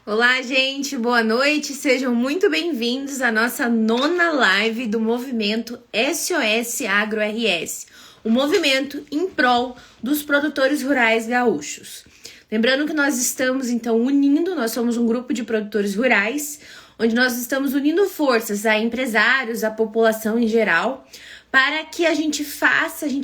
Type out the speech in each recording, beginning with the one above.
Olá, gente, boa noite. Sejam muito bem-vindos à nossa nona live do movimento SOS Agro RS, o movimento em prol dos produtores rurais gaúchos. Lembrando que nós estamos então nós somos um grupo de produtores rurais, onde nós estamos unindo forças a empresários, a população em geral, para que a gente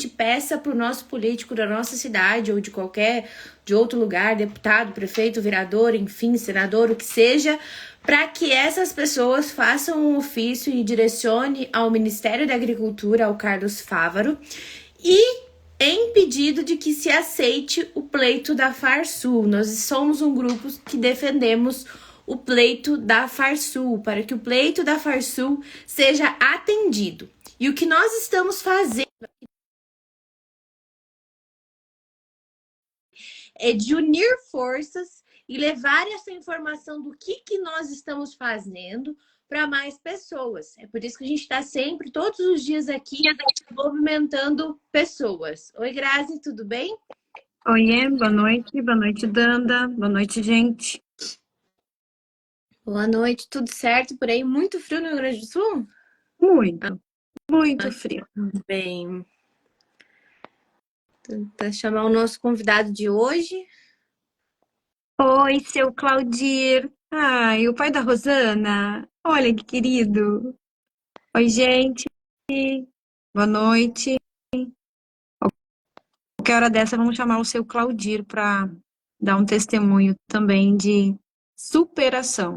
peça para o nosso político da nossa cidade ou de outro lugar, deputado, prefeito, vereador, enfim, senador, o que seja, para que essas pessoas façam um ofício e direcione ao Ministério da Agricultura, ao Carlos Fávaro, e em pedido de que se aceite o pleito da Farsul. Nós somos um grupo que defendemos o pleito da Farsul, para que o pleito da Farsul seja atendido. E o que nós estamos fazendo é de unir forças e levar essa informação do que nós estamos fazendo para mais pessoas. É por isso que a gente está sempre, todos os dias aqui, movimentando pessoas. Oi, Grazi, tudo bem? Oiê, boa noite, Danda, boa noite, gente. Boa noite, tudo certo por aí? Muito frio no Rio Grande do Sul? Muito frio. Bem, tentar chamar o nosso convidado de hoje. Oi, seu Claudir. Ai, o pai da Rosana. Olha que querido. Oi, gente. Boa noite. Qualquer hora dessa, vamos chamar o seu Claudir para dar um testemunho também de superação.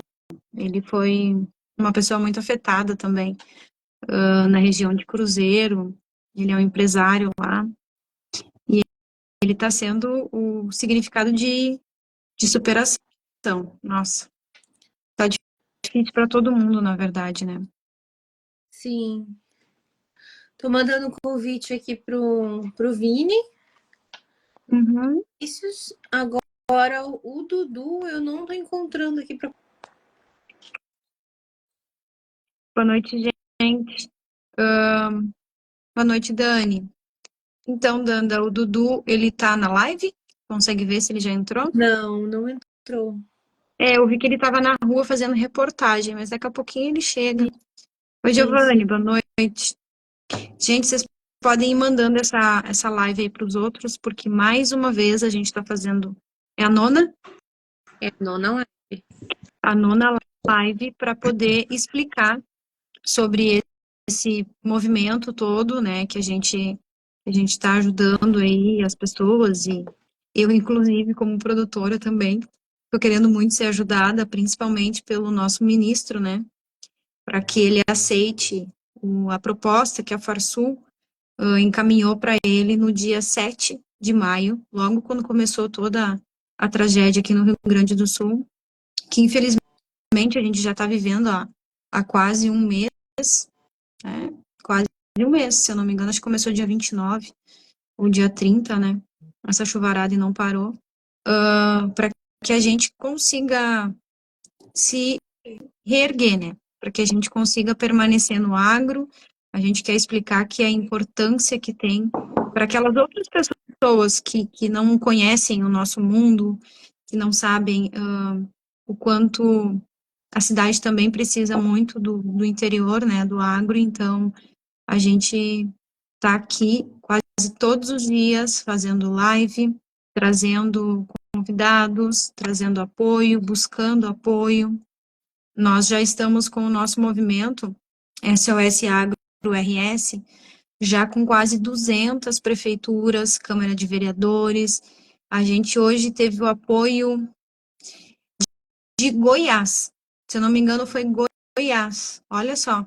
Ele foi uma pessoa muito afetada também na região de Cruzeiro. Ele é um empresário lá. E ele está sendo o significado de superação. Nossa, tá difícil para todo mundo, na verdade, né? Sim. Tô mandando um convite aqui pro Vini. Uhum. Agora o Dudu eu não tô encontrando aqui para. Boa noite, gente. Boa noite, Dani. Então, Danda, o Dudu, ele tá na live? Consegue ver se ele já entrou? Não entrou. Eu vi que ele tava na rua fazendo reportagem, mas daqui a pouquinho ele chega. Oi, Isso. Giovanni, boa noite. Gente, vocês podem ir mandando essa live aí para os outros, porque mais uma vez a gente está fazendo. É a nona? Não é. A nona live para poder explicar sobre esse movimento todo, né, que a gente está ajudando aí as pessoas e eu, inclusive, como produtora também, estou querendo muito ser ajudada, principalmente pelo nosso ministro, né, para que ele aceite a proposta que a Farsul encaminhou para ele no dia 7 de maio, logo quando começou toda a tragédia aqui no Rio Grande do Sul, que infelizmente a gente já está vivendo há quase um mês, né? Quase um mês, se eu não me engano, acho que começou dia 29, ou dia 30, né? Essa chuvarada e não parou. Para que a gente consiga se reerguer, né? Para que a gente consiga permanecer no agro, a gente quer explicar que a importância que tem para aquelas outras pessoas que não conhecem o nosso mundo, que não sabem o quanto a cidade também precisa muito do interior, né, do agro, então a gente está aqui quase todos os dias fazendo live, trazendo convidados, trazendo apoio, buscando apoio. Nós já estamos com o nosso movimento SOS Agro RS, já com quase 200 prefeituras, Câmara de Vereadores. A gente hoje teve o apoio de Goiás. Se eu não me engano, foi Goiás. Olha só.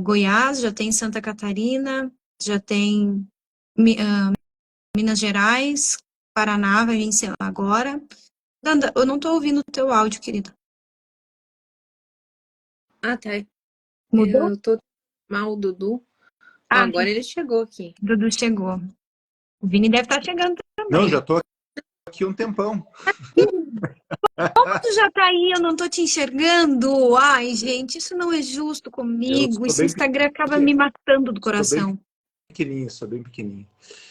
Goiás, já tem Santa Catarina, já tem Minas Gerais, Paraná vai vencer agora. Danda, eu não estou ouvindo o teu áudio, querida. Ah, tá. Mudou? Eu tô mal, o Dudu. Ó, Ah, agora ele chegou aqui. Dudu chegou. O Vini deve estar chegando Não, já também. estou aqui um tempão. Tu já tá aí, eu não tô te enxergando. Ai, gente, isso não é justo Eu comigo. sou Esse bem Instagram acaba me matando do coração. pequenininho, sou bem pequenininho.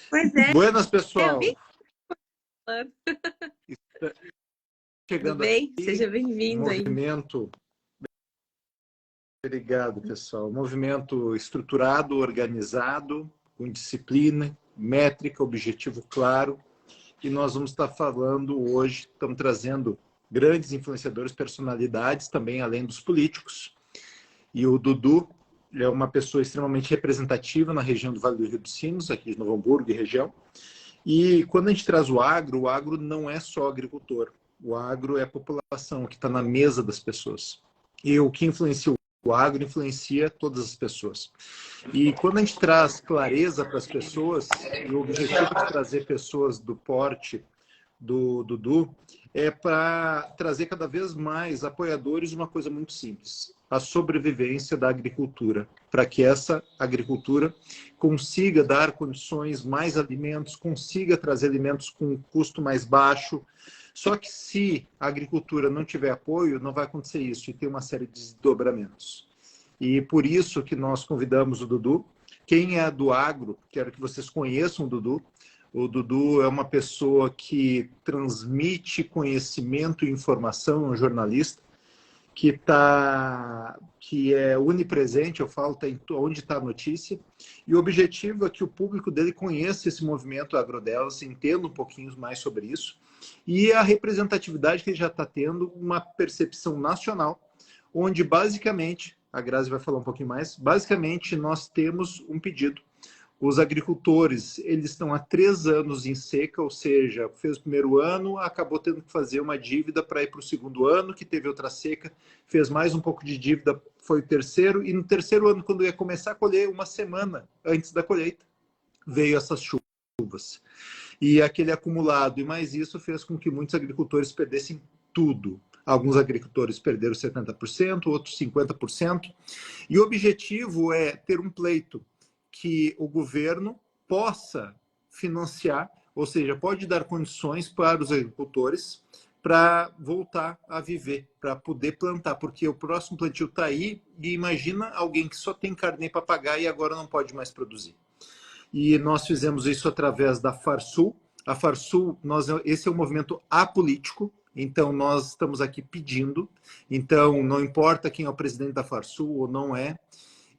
Pois é, Buenas, eu pessoal. vi. Chegando bem? aqui, Seja bem-vindo aí. movimento. Obrigado, pessoal. Movimento estruturado, organizado, com disciplina, métrica, objetivo claro. E nós vamos estar falando hoje, estamos trazendo grandes influenciadores, personalidades, também além dos políticos. E o Dudu é uma pessoa extremamente representativa na região do Vale do Rio dos Sinos, aqui de Novo Hamburgo e região. E quando a gente traz o agro não é só agricultor. O agro é a população que está na mesa das pessoas. E o que influencia o agro influencia todas as pessoas. E quando a gente traz clareza para as pessoas, e o objetivo de trazer pessoas do porte do Dudu é para trazer cada vez mais apoiadores de uma coisa muito simples: a sobrevivência da agricultura, para que essa agricultura consiga dar condições, mais alimentos, consiga trazer alimentos com um custo mais baixo. Só que se a agricultura não tiver apoio, não vai acontecer isso, e tem uma série de desdobramentos. E por isso que nós convidamos o Dudu. Quem é do agro, quero que vocês conheçam o Dudu. O Dudu é uma pessoa que transmite conhecimento e informação, é um jornalista que é onipresente, eu falo, tá onde está a notícia, e o objetivo é que o público dele conheça esse movimento Agrodelas, entenda um pouquinho mais sobre isso, e a representatividade que ele já está tendo, uma percepção nacional, onde basicamente, a Grazi vai falar um pouquinho mais, basicamente nós temos um pedido. Os agricultores, eles estão há 3 anos em seca, ou seja, fez o primeiro ano, acabou tendo que fazer uma dívida para ir para o segundo ano, que teve outra seca, fez mais um pouco de dívida, foi o terceiro, e no terceiro ano, quando ia começar a colher, uma semana antes da colheita, veio essas chuvas. E aquele acumulado, e mais isso, fez com que muitos agricultores perdessem tudo. Alguns agricultores perderam 70%, outros 50%. E o objetivo é ter um pleito que o governo possa financiar, ou seja, pode dar condições para os agricultores para voltar a viver, para poder plantar, porque o próximo plantio está aí, e imagina alguém que só tem carnê para pagar e agora não pode mais produzir. E nós fizemos isso através da Farsul. A Farsul, esse é um movimento apolítico, então nós estamos aqui pedindo, então não importa quem é o presidente da Farsul ou não é,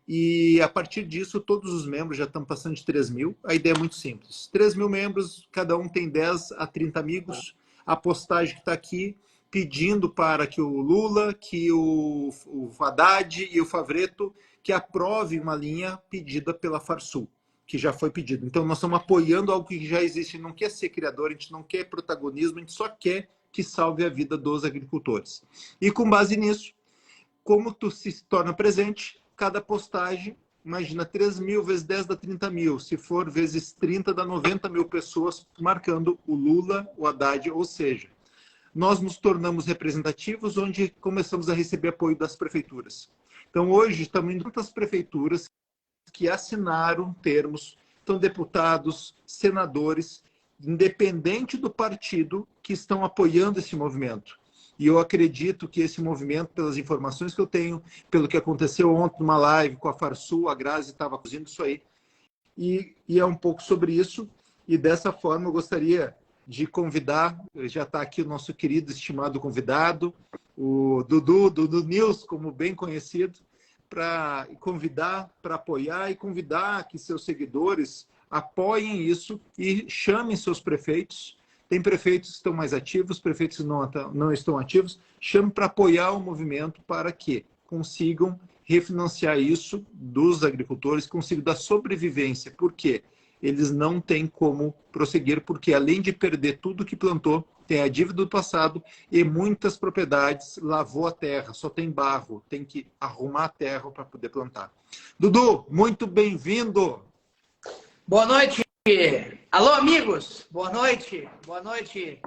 e a partir disso todos os membros já estão passando de 3 mil. A ideia é muito simples: 3 mil membros, cada um tem 10 a 30 amigos. A postagem que está aqui pedindo para que o Lula, que o Haddad e o Favretto que aprove uma linha pedida pela Farsul, que já foi pedido. Então nós estamos apoiando algo que já existe. A gente não quer ser criador, a gente não quer protagonismo, a gente só quer que salve a vida dos agricultores. E com base nisso, como tu se torna presente, cada postagem, imagina, 3 mil vezes 10 dá 30 mil. Se for vezes 30, dá 90 mil pessoas marcando o Lula, o Haddad, ou seja, nós nos tornamos representativos, onde começamos a receber apoio das prefeituras. Então, hoje, estamos em tantas prefeituras que assinaram termos, então, deputados, senadores, independente do partido, que estão apoiando esse movimento. E eu acredito que esse movimento, pelas informações que eu tenho, pelo que aconteceu ontem numa live com a Farsul, a Grazi estava cozinhando isso aí, e é um pouco sobre isso. E dessa forma eu gostaria de convidar, já está aqui o nosso querido, estimado convidado, o Dudu News, como bem conhecido, para convidar, para apoiar e convidar que seus seguidores apoiem isso e chamem seus prefeitos. Tem prefeitos que estão mais ativos, prefeitos que não estão ativos. Chame para apoiar o movimento para que consigam refinanciar isso dos agricultores, consigam dar sobrevivência. Por quê? Eles não têm como prosseguir, porque além de perder tudo que plantou, tem a dívida do passado e muitas propriedades lavou a terra, só tem barro, tem que arrumar a terra para poder plantar. Dudu, muito bem-vindo! Boa noite! Alô, amigos! Boa noite! Boa noite,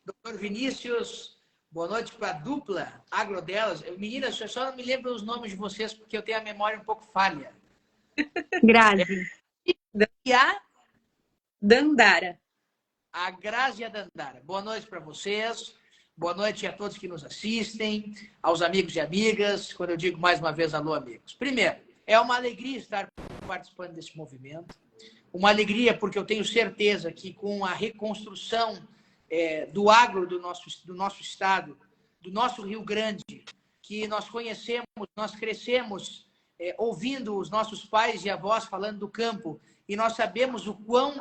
doutor Vinícius. Boa noite para a dupla Agrodelas. Meninas, eu só não me lembro os nomes de vocês, porque eu tenho a memória um pouco falha. Grazi. E a Dandara. A Grazi e a Dandara. Boa noite para vocês. Boa noite a todos que nos assistem, aos amigos e amigas. Quando eu digo mais uma vez alô, amigos. Primeiro, é uma alegria estar participando desse movimento. Uma alegria porque eu tenho certeza que com a reconstrução do agro do nosso estado, do nosso Rio Grande, que nós conhecemos, nós crescemos ouvindo os nossos pais e avós falando do campo, e nós sabemos o quão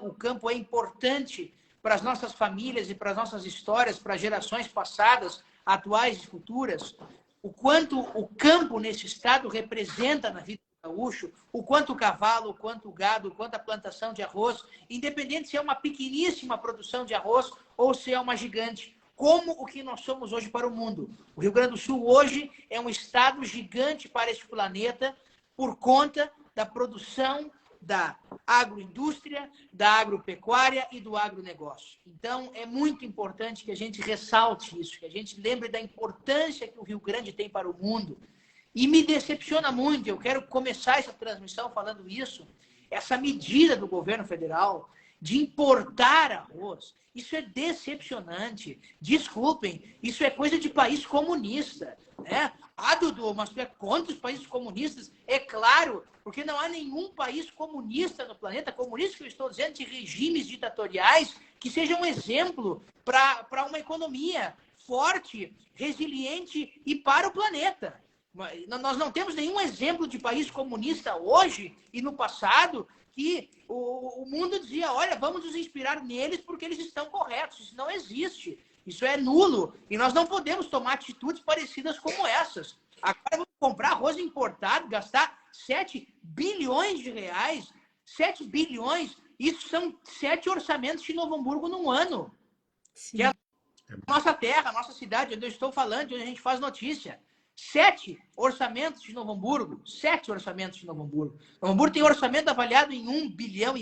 o campo é importante para as nossas famílias e para as nossas histórias, para gerações passadas, atuais e futuras, o quanto o campo nesse estado representa na vida do gaúcho, o quanto o cavalo, o quanto o gado, o quanto a plantação de arroz, independente se é uma pequeníssima produção de arroz ou se é uma gigante, como o que nós somos hoje para o mundo. O Rio Grande do Sul hoje é um estado gigante para este planeta por conta da produção da agroindústria, da agropecuária e do agronegócio. Então, é muito importante que a gente ressalte isso, que a gente lembre da importância que o Rio Grande tem para o mundo. E me decepciona muito, eu quero começar essa transmissão falando isso, essa medida do governo federal de importar arroz. Isso é decepcionante. Desculpem, isso é coisa de país comunista, né? Ah, Dudu, mas tu é contra os países comunistas? É claro, porque não há nenhum país comunista no planeta, comunista que eu estou dizendo, de regimes ditatoriais, que sejam um exemplo para uma economia forte, resiliente e para o planeta. Nós não temos nenhum exemplo de país comunista hoje e no passado que o mundo dizia, olha, vamos nos inspirar neles porque eles estão corretos. Isso não existe. Isso é nulo. E nós não podemos tomar atitudes parecidas como essas. Agora vamos comprar arroz importado, gastar 7 bilhões de reais. 7 bilhões. Isso são 7 orçamentos de Novo Hamburgo num ano. Sim. Que é a nossa terra, a nossa cidade, onde eu estou falando, onde a gente faz notícia. 7 orçamentos de Novo Hamburgo. 7 orçamentos de Novo Hamburgo. Novo Hamburgo tem orçamento avaliado em 1,5 bilhão.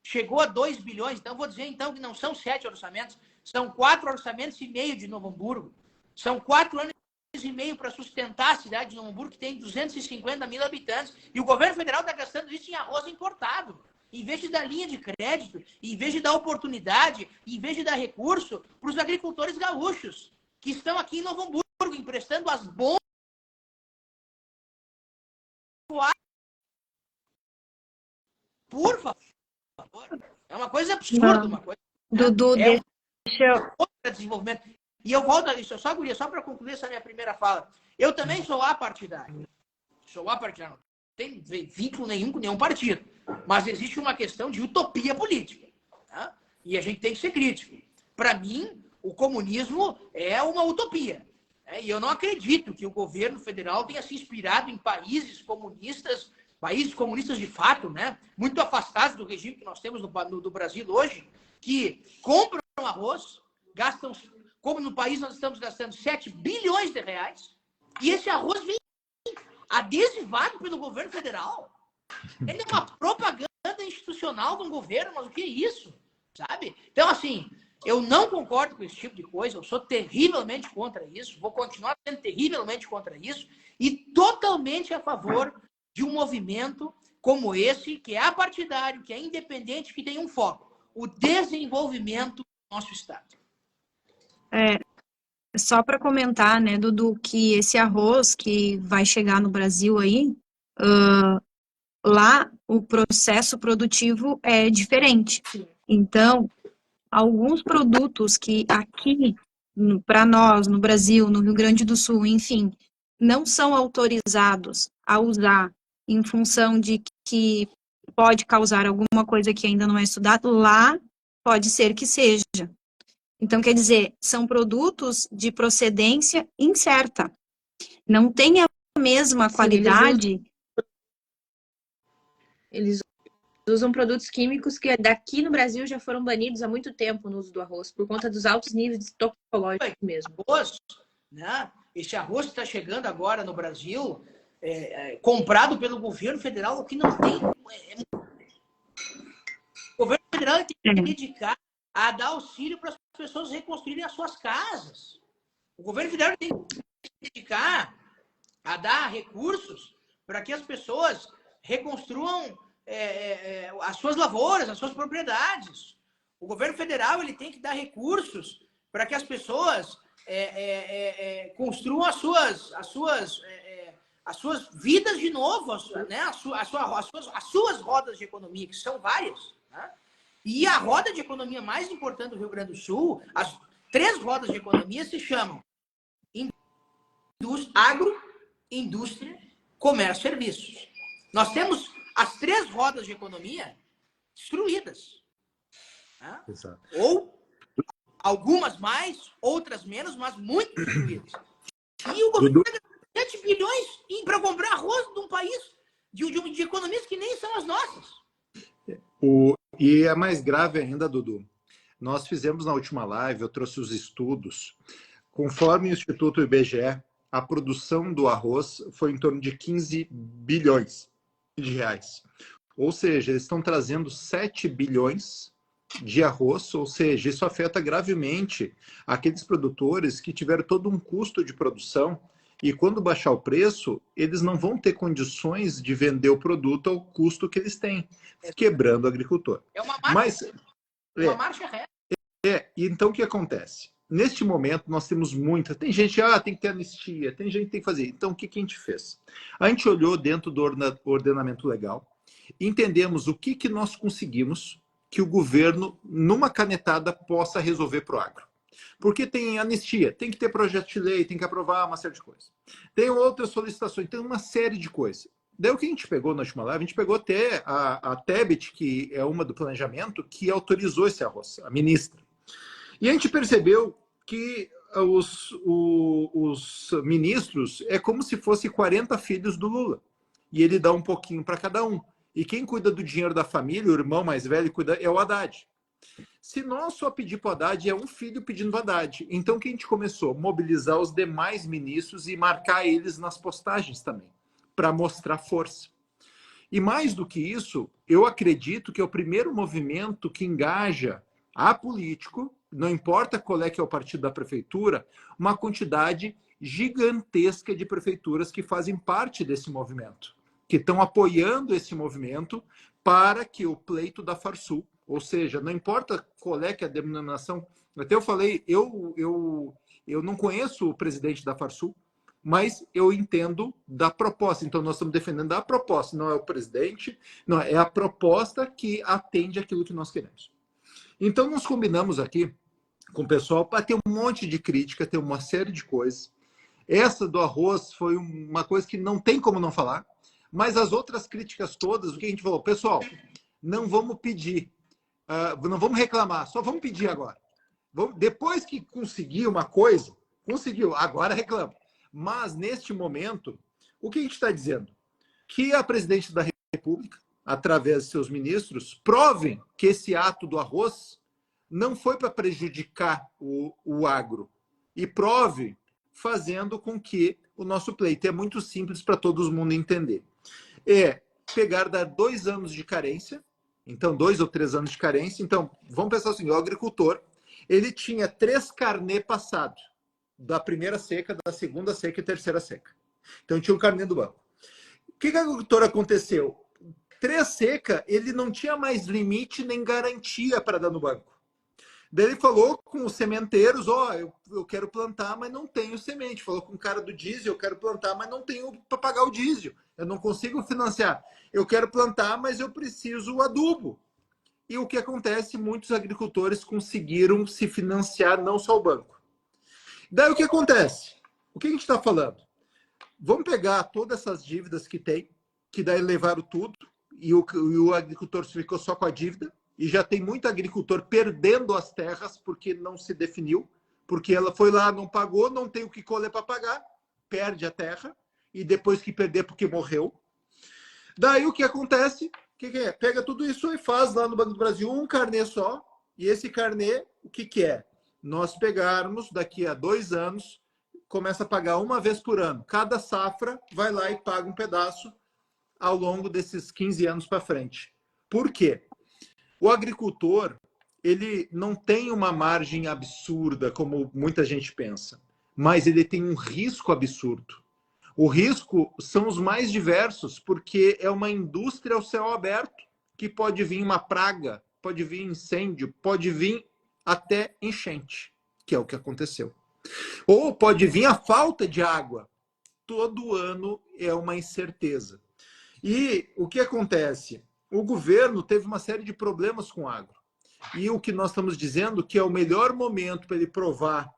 Chegou a 2 bilhões. Então, vou dizer então que não são 7 orçamentos. São 4 orçamentos e meio de Novo Hamburgo. São 4 anos e meio para sustentar a cidade de Novo Hamburgo, que tem 250 mil habitantes. E o governo federal está gastando isso em arroz importado. Em vez de dar linha de crédito, em vez de dar oportunidade, em vez de dar recurso para os agricultores gaúchos, que estão aqui em Novo Hamburgo, emprestando as bombas. Por favor. É uma coisa absurda, uma coisa. Dudu, deixa eu... desenvolvimento. E eu volto a isso, só para concluir essa minha primeira fala. Eu também sou apartidário. Sou apartidário. Não tem vínculo nenhum com nenhum partido. Mas existe uma questão de utopia política. Tá? E a gente tem que ser crítico. Para mim, o comunismo é uma utopia. E eu não acredito que o governo federal tenha se inspirado em países comunistas de fato, né? Muito afastados do regime que nós temos do Brasil hoje, que compram arroz, gastam, como no país nós estamos gastando 7 bilhões de reais, e esse arroz vem adesivado pelo governo federal. Ele é uma propaganda institucional de um governo, mas o que é isso? Sabe? Então, assim, eu não concordo com esse tipo de coisa, eu sou terrivelmente contra isso, vou continuar sendo terrivelmente contra isso, e totalmente a favor de um movimento como esse, que é apartidário, que é independente, que tem um foco: o desenvolvimento do nosso Estado. Só para comentar, né, Dudu, que esse arroz que vai chegar no Brasil aí, lá o processo produtivo é diferente. Então, alguns produtos que aqui, para nós, no Brasil, no Rio Grande do Sul, enfim, não são autorizados a usar em função de que pode causar alguma coisa que ainda não é estudado, lá pode ser que seja. Então, quer dizer, são produtos de procedência incerta. Não tem a mesma qualidade. Eles usam produtos químicos que daqui no Brasil já foram banidos há muito tempo no uso do arroz, por conta dos altos níveis toxicológicos mesmo. Arroz, né? Esse arroz que está chegando agora no Brasil, comprado pelo governo federal, o que não tem... O governo federal tem que se dedicar a dar auxílio para as pessoas reconstruírem as suas casas. O governo federal tem que se dedicar a dar recursos para que as pessoas reconstruam as suas lavouras, as suas propriedades. O governo federal ele tem que dar recursos para que as pessoas construam as suas vidas de novo, né? as suas rodas de economia, que são várias. Né? E a roda de economia mais importante do Rio Grande do Sul, as 3 rodas de economia se chamam agro, indústria, comércio e serviços. Nós temos as 3 rodas de economia destruídas. Né? Exato. Ou algumas mais, outras menos, mas muito destruídas. E o governo está gastando 7 bilhões para comprar arroz de um país de economias que nem são as nossas. E é mais grave ainda, Dudu. Nós fizemos na última live, eu trouxe os estudos. Conforme o Instituto IBGE, a produção do arroz foi em torno de 15 bilhões de reais. Ou seja, eles estão trazendo 7 bilhões de arroz, ou seja, isso afeta gravemente aqueles produtores que tiveram todo um custo de produção e quando baixar o preço, eles não vão ter condições de vender o produto ao custo que eles têm, quebrando o agricultor. É uma marcha, marcha reta. Então o que acontece? Neste momento, nós temos muita... Tem gente, tem que ter anistia, tem gente que tem que fazer. Então, o que a gente fez? A gente olhou dentro do ordenamento legal, entendemos o que nós conseguimos que o governo, numa canetada, possa resolver para o agro. Porque tem anistia, tem que ter projeto de lei, tem que aprovar uma série de coisas. Tem outras solicitações, tem uma série de coisas. Daí o que a gente pegou na última live, a gente pegou até a Tebet, que é uma do planejamento, que autorizou esse arroz, a ministra. E a gente percebeu que os ministros é como se fosse 40 filhos do Lula. E ele dá um pouquinho para cada um. E quem cuida do dinheiro da família, o irmão mais velho, é o Haddad. Se nós só pedir para o Haddad, é um filho pedindo para o Haddad. Então, o que a gente começou? Mobilizar os demais ministros e marcar eles nas postagens também, para mostrar força. E mais do que isso, eu acredito que é o primeiro movimento que engaja a político, não importa qual é que é o partido da prefeitura, uma quantidade gigantesca de prefeituras que fazem parte desse movimento, que estão apoiando esse movimento para que o pleito da Farsul, ou seja, não importa qual é que é a denominação, até eu falei, eu não conheço o presidente da Farsul, mas eu entendo da proposta. Então, nós estamos defendendo a proposta, não é o presidente, não, é a proposta que atende aquilo que nós queremos. Então, nós combinamos aqui com o pessoal para ter um monte de crítica, ter uma série de coisas. Essa do arroz foi uma coisa que não tem como não falar, mas as outras críticas todas, o que a gente falou? Pessoal, não vamos pedir, não vamos reclamar, só vamos pedir agora. Depois que conseguir uma coisa, conseguiu, agora reclama. Mas, neste momento, o que a gente está dizendo? Que a presidente da República, através de seus ministros, provem que esse ato do arroz não foi para prejudicar o agro. E prove fazendo com que o nosso pleito é muito simples para todo mundo entender. É pegar, dar 2 anos de carência, então 2 ou 3 anos de carência. Então, vamos pensar assim, o agricultor, ele tinha 3 carnê passados, da primeira seca, da segunda seca e terceira seca. Então, tinha um carnê do banco. O que a agricultor aconteceu? 3 seca, ele não tinha mais limite nem garantia para dar no banco. Daí ele falou com os sementeiros, eu quero plantar, mas não tenho semente. Falou com o cara do diesel, eu quero plantar, mas não tenho para pagar o diesel. Eu não consigo financiar. Eu quero plantar, mas eu preciso o adubo. E o que acontece? Muitos agricultores conseguiram se financiar, não só o banco. Daí o que acontece? O que a gente está falando? Vamos pegar todas essas dívidas que tem, que daí levaram tudo, e o agricultor ficou só com a dívida, e já tem muito agricultor perdendo as terras porque não se definiu, porque ela foi lá, não pagou, não tem o que colher para pagar, perde a terra, e depois que perder porque morreu. Daí o que acontece? O que é? Pega tudo isso e faz lá no Banco do Brasil um carnê só, e esse carnê, o que é? Nós pegarmos daqui a 2 anos, começa a pagar uma vez por ano. Cada safra vai lá e paga um pedaço ao longo desses 15 anos para frente. Por quê? O agricultor, ele não tem uma margem absurda, como muita gente pensa, mas ele tem um risco absurdo. O risco são os mais diversos, porque é uma indústria ao céu aberto, que pode vir uma praga, pode vir incêndio, pode vir até enchente, que é o que aconteceu. Ou pode vir a falta de água. Todo ano é uma incerteza. E o que acontece? O governo teve uma série de problemas com o agro. E o que nós estamos dizendo que é o melhor momento para ele provar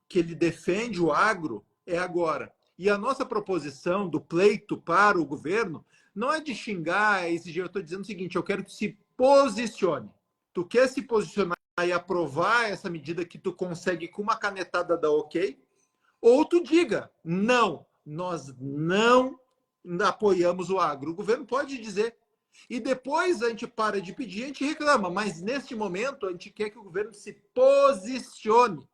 que ele defende o agro é agora. E a nossa proposição do pleito para o governo não é de xingar, é exigir. Eu estou dizendo o seguinte, eu quero que se posicione. Tu quer se posicionar e aprovar essa medida que tu consegue com uma canetada dar ok? Ou tu diga, não, nós não apoiamos o agro. O governo pode dizer. E depois a gente para de pedir, a gente reclama. Mas neste momento a gente quer que o governo se posicione,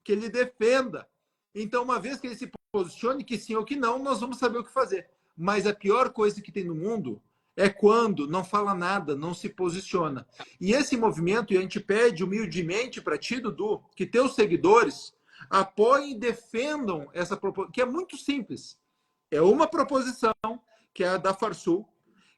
que ele defenda. Então, uma vez que ele se posicione, que sim ou que não, nós vamos saber o que fazer. Mas a pior coisa que tem no mundo é quando não fala nada, não se posiciona. E esse movimento, e a gente pede humildemente para ti, Dudu, que teus seguidores apoiem e defendam essa proposição, que é muito simples. É uma proposição, que é a da Farsul.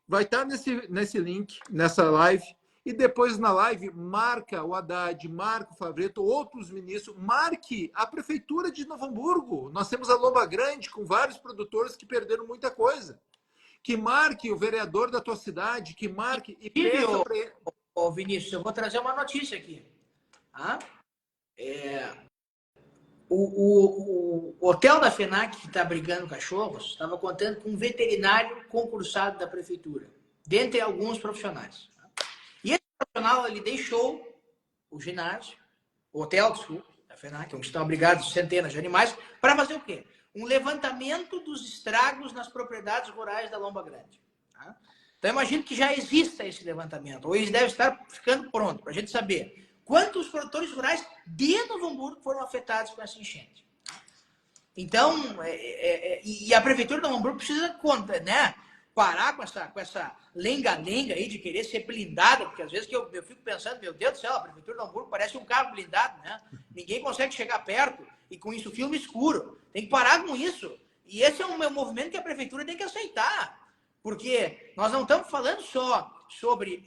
Vai estar nesse link, nessa live. E depois na live, marca o Haddad, marca o Favreto, outros ministros, marque a Prefeitura de Novo Hamburgo. Nós temos a Lomba Grande, com vários produtores que perderam muita coisa. Que marque o vereador da tua cidade, que marque e peça para ele. Ô, Vinícius, eu vou trazer uma notícia aqui. O hotel da FENAC, que está brigando cachorros, estava contando com um veterinário concursado da prefeitura, dentre alguns profissionais. E esse profissional, ele deixou o ginásio, o hotel, desculpa, da FENAC, onde estão abrigados centenas de animais, para fazer o quê? Um levantamento dos estragos nas propriedades rurais da Lomba Grande. Tá? Então, eu imagino que já exista esse levantamento, ou ele deve estar ficando pronto, para a gente saber quantos produtores rurais de Novo Hamburgo foram afetados com essa enchente. Então, e a Prefeitura de Novo Hamburgo precisa, né, parar com essa lenga-lenga aí de querer ser blindada, porque às vezes que eu fico pensando, meu Deus do céu, a Prefeitura de Novo Hamburgo parece um carro blindado, né? Ninguém consegue chegar perto e com isso filme escuro. Tem que parar com isso. E esse é um movimento que a Prefeitura tem que aceitar, porque nós não estamos falando só sobre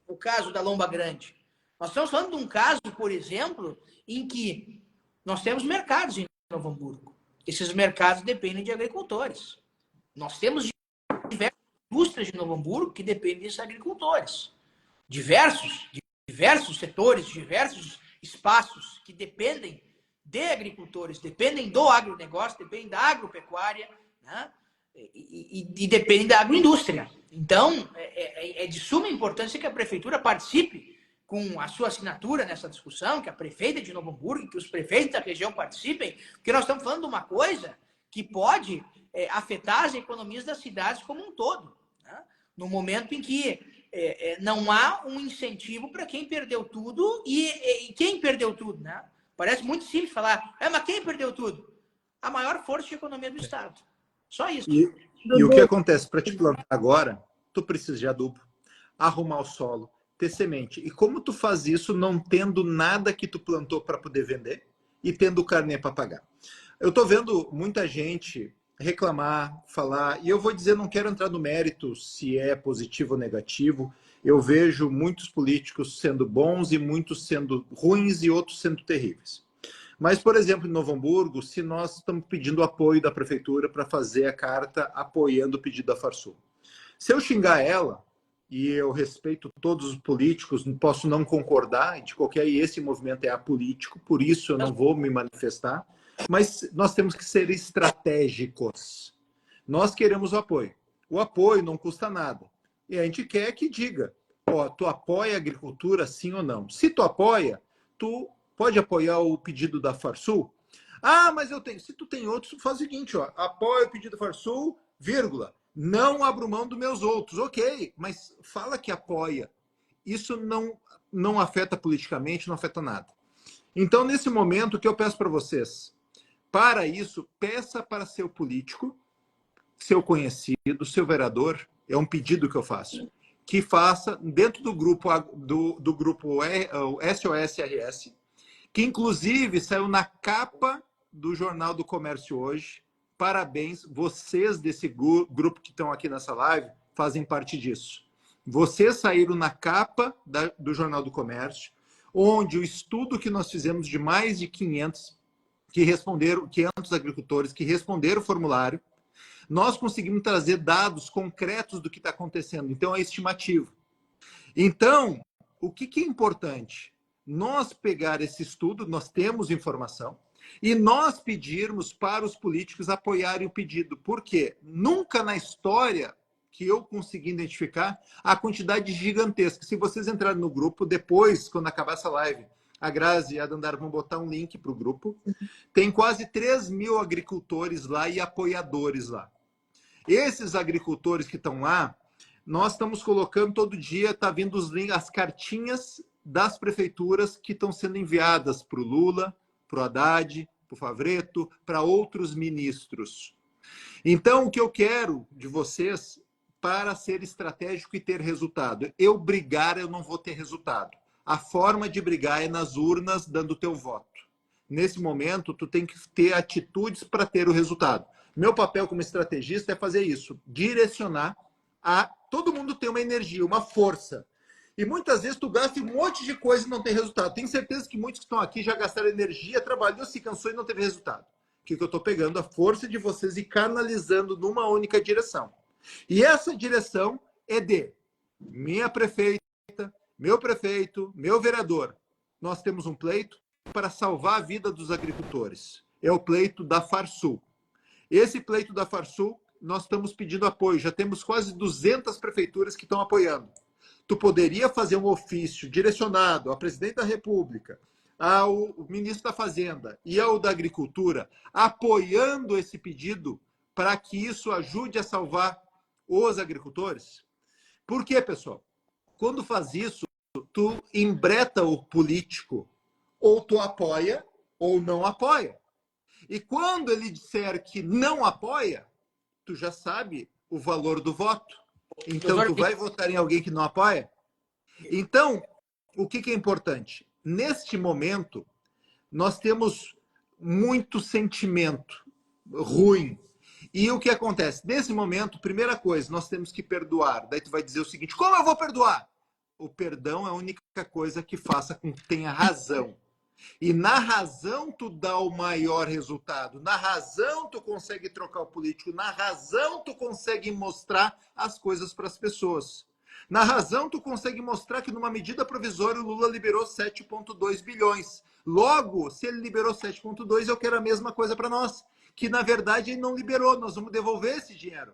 o caso da Lomba Grande. Nós estamos falando de um caso, por exemplo, em que nós temos mercados em Novo Hamburgo. Esses mercados dependem de agricultores. Nós temos diversas indústrias de Novo Hamburgo que dependem desses agricultores. Diversos setores, diversos espaços que dependem de agricultores, dependem do agronegócio, dependem da agropecuária, né? E dependem da agroindústria. Então, é de suma importância que a Prefeitura participe com a sua assinatura nessa discussão, que a prefeita de Novo Hamburgo, que os prefeitos da região participem, porque nós estamos falando de uma coisa que pode afetar as economias das cidades como um todo, né? No momento em que não há um incentivo para quem perdeu tudo e quem perdeu tudo, né? Parece muito simples falar, mas quem perdeu tudo? A maior força de economia do Estado. Só isso. E o que acontece? Para te plantar agora, tu precisa de adubo, arrumar o solo, ter semente. E como tu faz isso não tendo nada que tu plantou para poder vender e tendo carnê para pagar? Eu estou vendo muita gente reclamar, falar, e eu vou dizer, não quero entrar no mérito se é positivo ou negativo. Eu vejo muitos políticos sendo bons e muitos sendo ruins e outros sendo terríveis. Mas, por exemplo, em Novo Hamburgo, se nós estamos pedindo apoio da prefeitura para fazer a carta apoiando o pedido da Farsul. Se eu xingar ela, e eu respeito todos os políticos, não posso não concordar, de qualquer, e esse movimento é apolítico, por isso eu não vou me manifestar, mas nós temos que ser estratégicos. Nós queremos o apoio. O apoio não custa nada. E a gente quer que diga, tu apoia a agricultura sim ou não? Se tu apoia, tu pode apoiar o pedido da Farsul? Mas eu tenho. Se tu tem outros, faz o seguinte, apoia o pedido da Farsul, vírgula. Não abro mão dos meus outros. Ok, mas fala que apoia. Isso não afeta politicamente, não afeta nada. Então, nesse momento, o que eu peço para vocês? Para isso, peça para seu político, seu conhecido, seu vereador, é um pedido que eu faço, que faça dentro do grupo SOS-RS, que inclusive saiu na capa do Jornal do Comércio hoje. Parabéns, vocês desse grupo que estão aqui nessa live fazem parte disso. Vocês saíram na capa do Jornal do Comércio, onde o estudo que nós fizemos de mais de 500 agricultores que responderam o formulário, nós conseguimos trazer dados concretos do que está acontecendo. Então, é estimativo. Então, o que é importante? Nós pegar esse estudo, nós temos informação, e nós pedirmos para os políticos apoiarem o pedido. Por quê? Nunca na história que eu consegui identificar a quantidade gigantesca. Se vocês entrarem no grupo, depois, quando acabar essa live, a Grazi e a Dandara vão botar um link para o grupo. Tem quase 3.000 agricultores lá e apoiadores lá. Esses agricultores que estão lá, nós estamos colocando todo dia, está vindo os links, as cartinhas das prefeituras que estão sendo enviadas para o Lula, para o Haddad, para o Favretto, para outros ministros. Então, o que eu quero de vocês, para ser estratégico e ter resultado, eu brigar, eu não vou ter resultado. A forma de brigar é nas urnas, dando o teu voto. Nesse momento, tu tem que ter atitudes para ter o resultado. Meu papel como estrategista é fazer isso, direcionar a todo mundo ter uma energia, uma força. E muitas vezes tu gasta um monte de coisa e não tem resultado. Tenho certeza que muitos que estão aqui já gastaram energia, trabalhou, se cansou e não teve resultado. O que eu estou pegando? A força de vocês e canalizando numa única direção. E essa direção é de minha prefeita, meu prefeito, meu vereador. Nós temos um pleito para salvar a vida dos agricultores. É o pleito da Farsul. Esse pleito da Farsul, nós estamos pedindo apoio. Já temos quase 200 prefeituras que estão apoiando. Tu poderia fazer um ofício direcionado ao presidente da República, ao ministro da Fazenda e ao da Agricultura, apoiando esse pedido para que isso ajude a salvar os agricultores? Por quê, pessoal? Quando faz isso, tu embreta o político. Ou tu apoia ou não apoia. E quando ele disser que não apoia, tu já sabe o valor do voto. Então, tu vai votar em alguém que não apoia? Então, o que é importante? Neste momento, nós temos muito sentimento ruim. E o que acontece? Nesse momento, primeira coisa, nós temos que perdoar. Daí tu vai dizer o seguinte, como eu vou perdoar? O perdão é a única coisa que faça com que tenha razão. E na razão tu dá o maior resultado. Na razão tu consegue trocar o político. Na razão tu consegue mostrar as coisas para as pessoas. Na razão tu consegue mostrar que numa medida provisória o Lula liberou 7,2 bilhões. Logo, se ele liberou 7,2, eu quero a mesma coisa para nós. Que na verdade ele não liberou, nós vamos devolver esse dinheiro.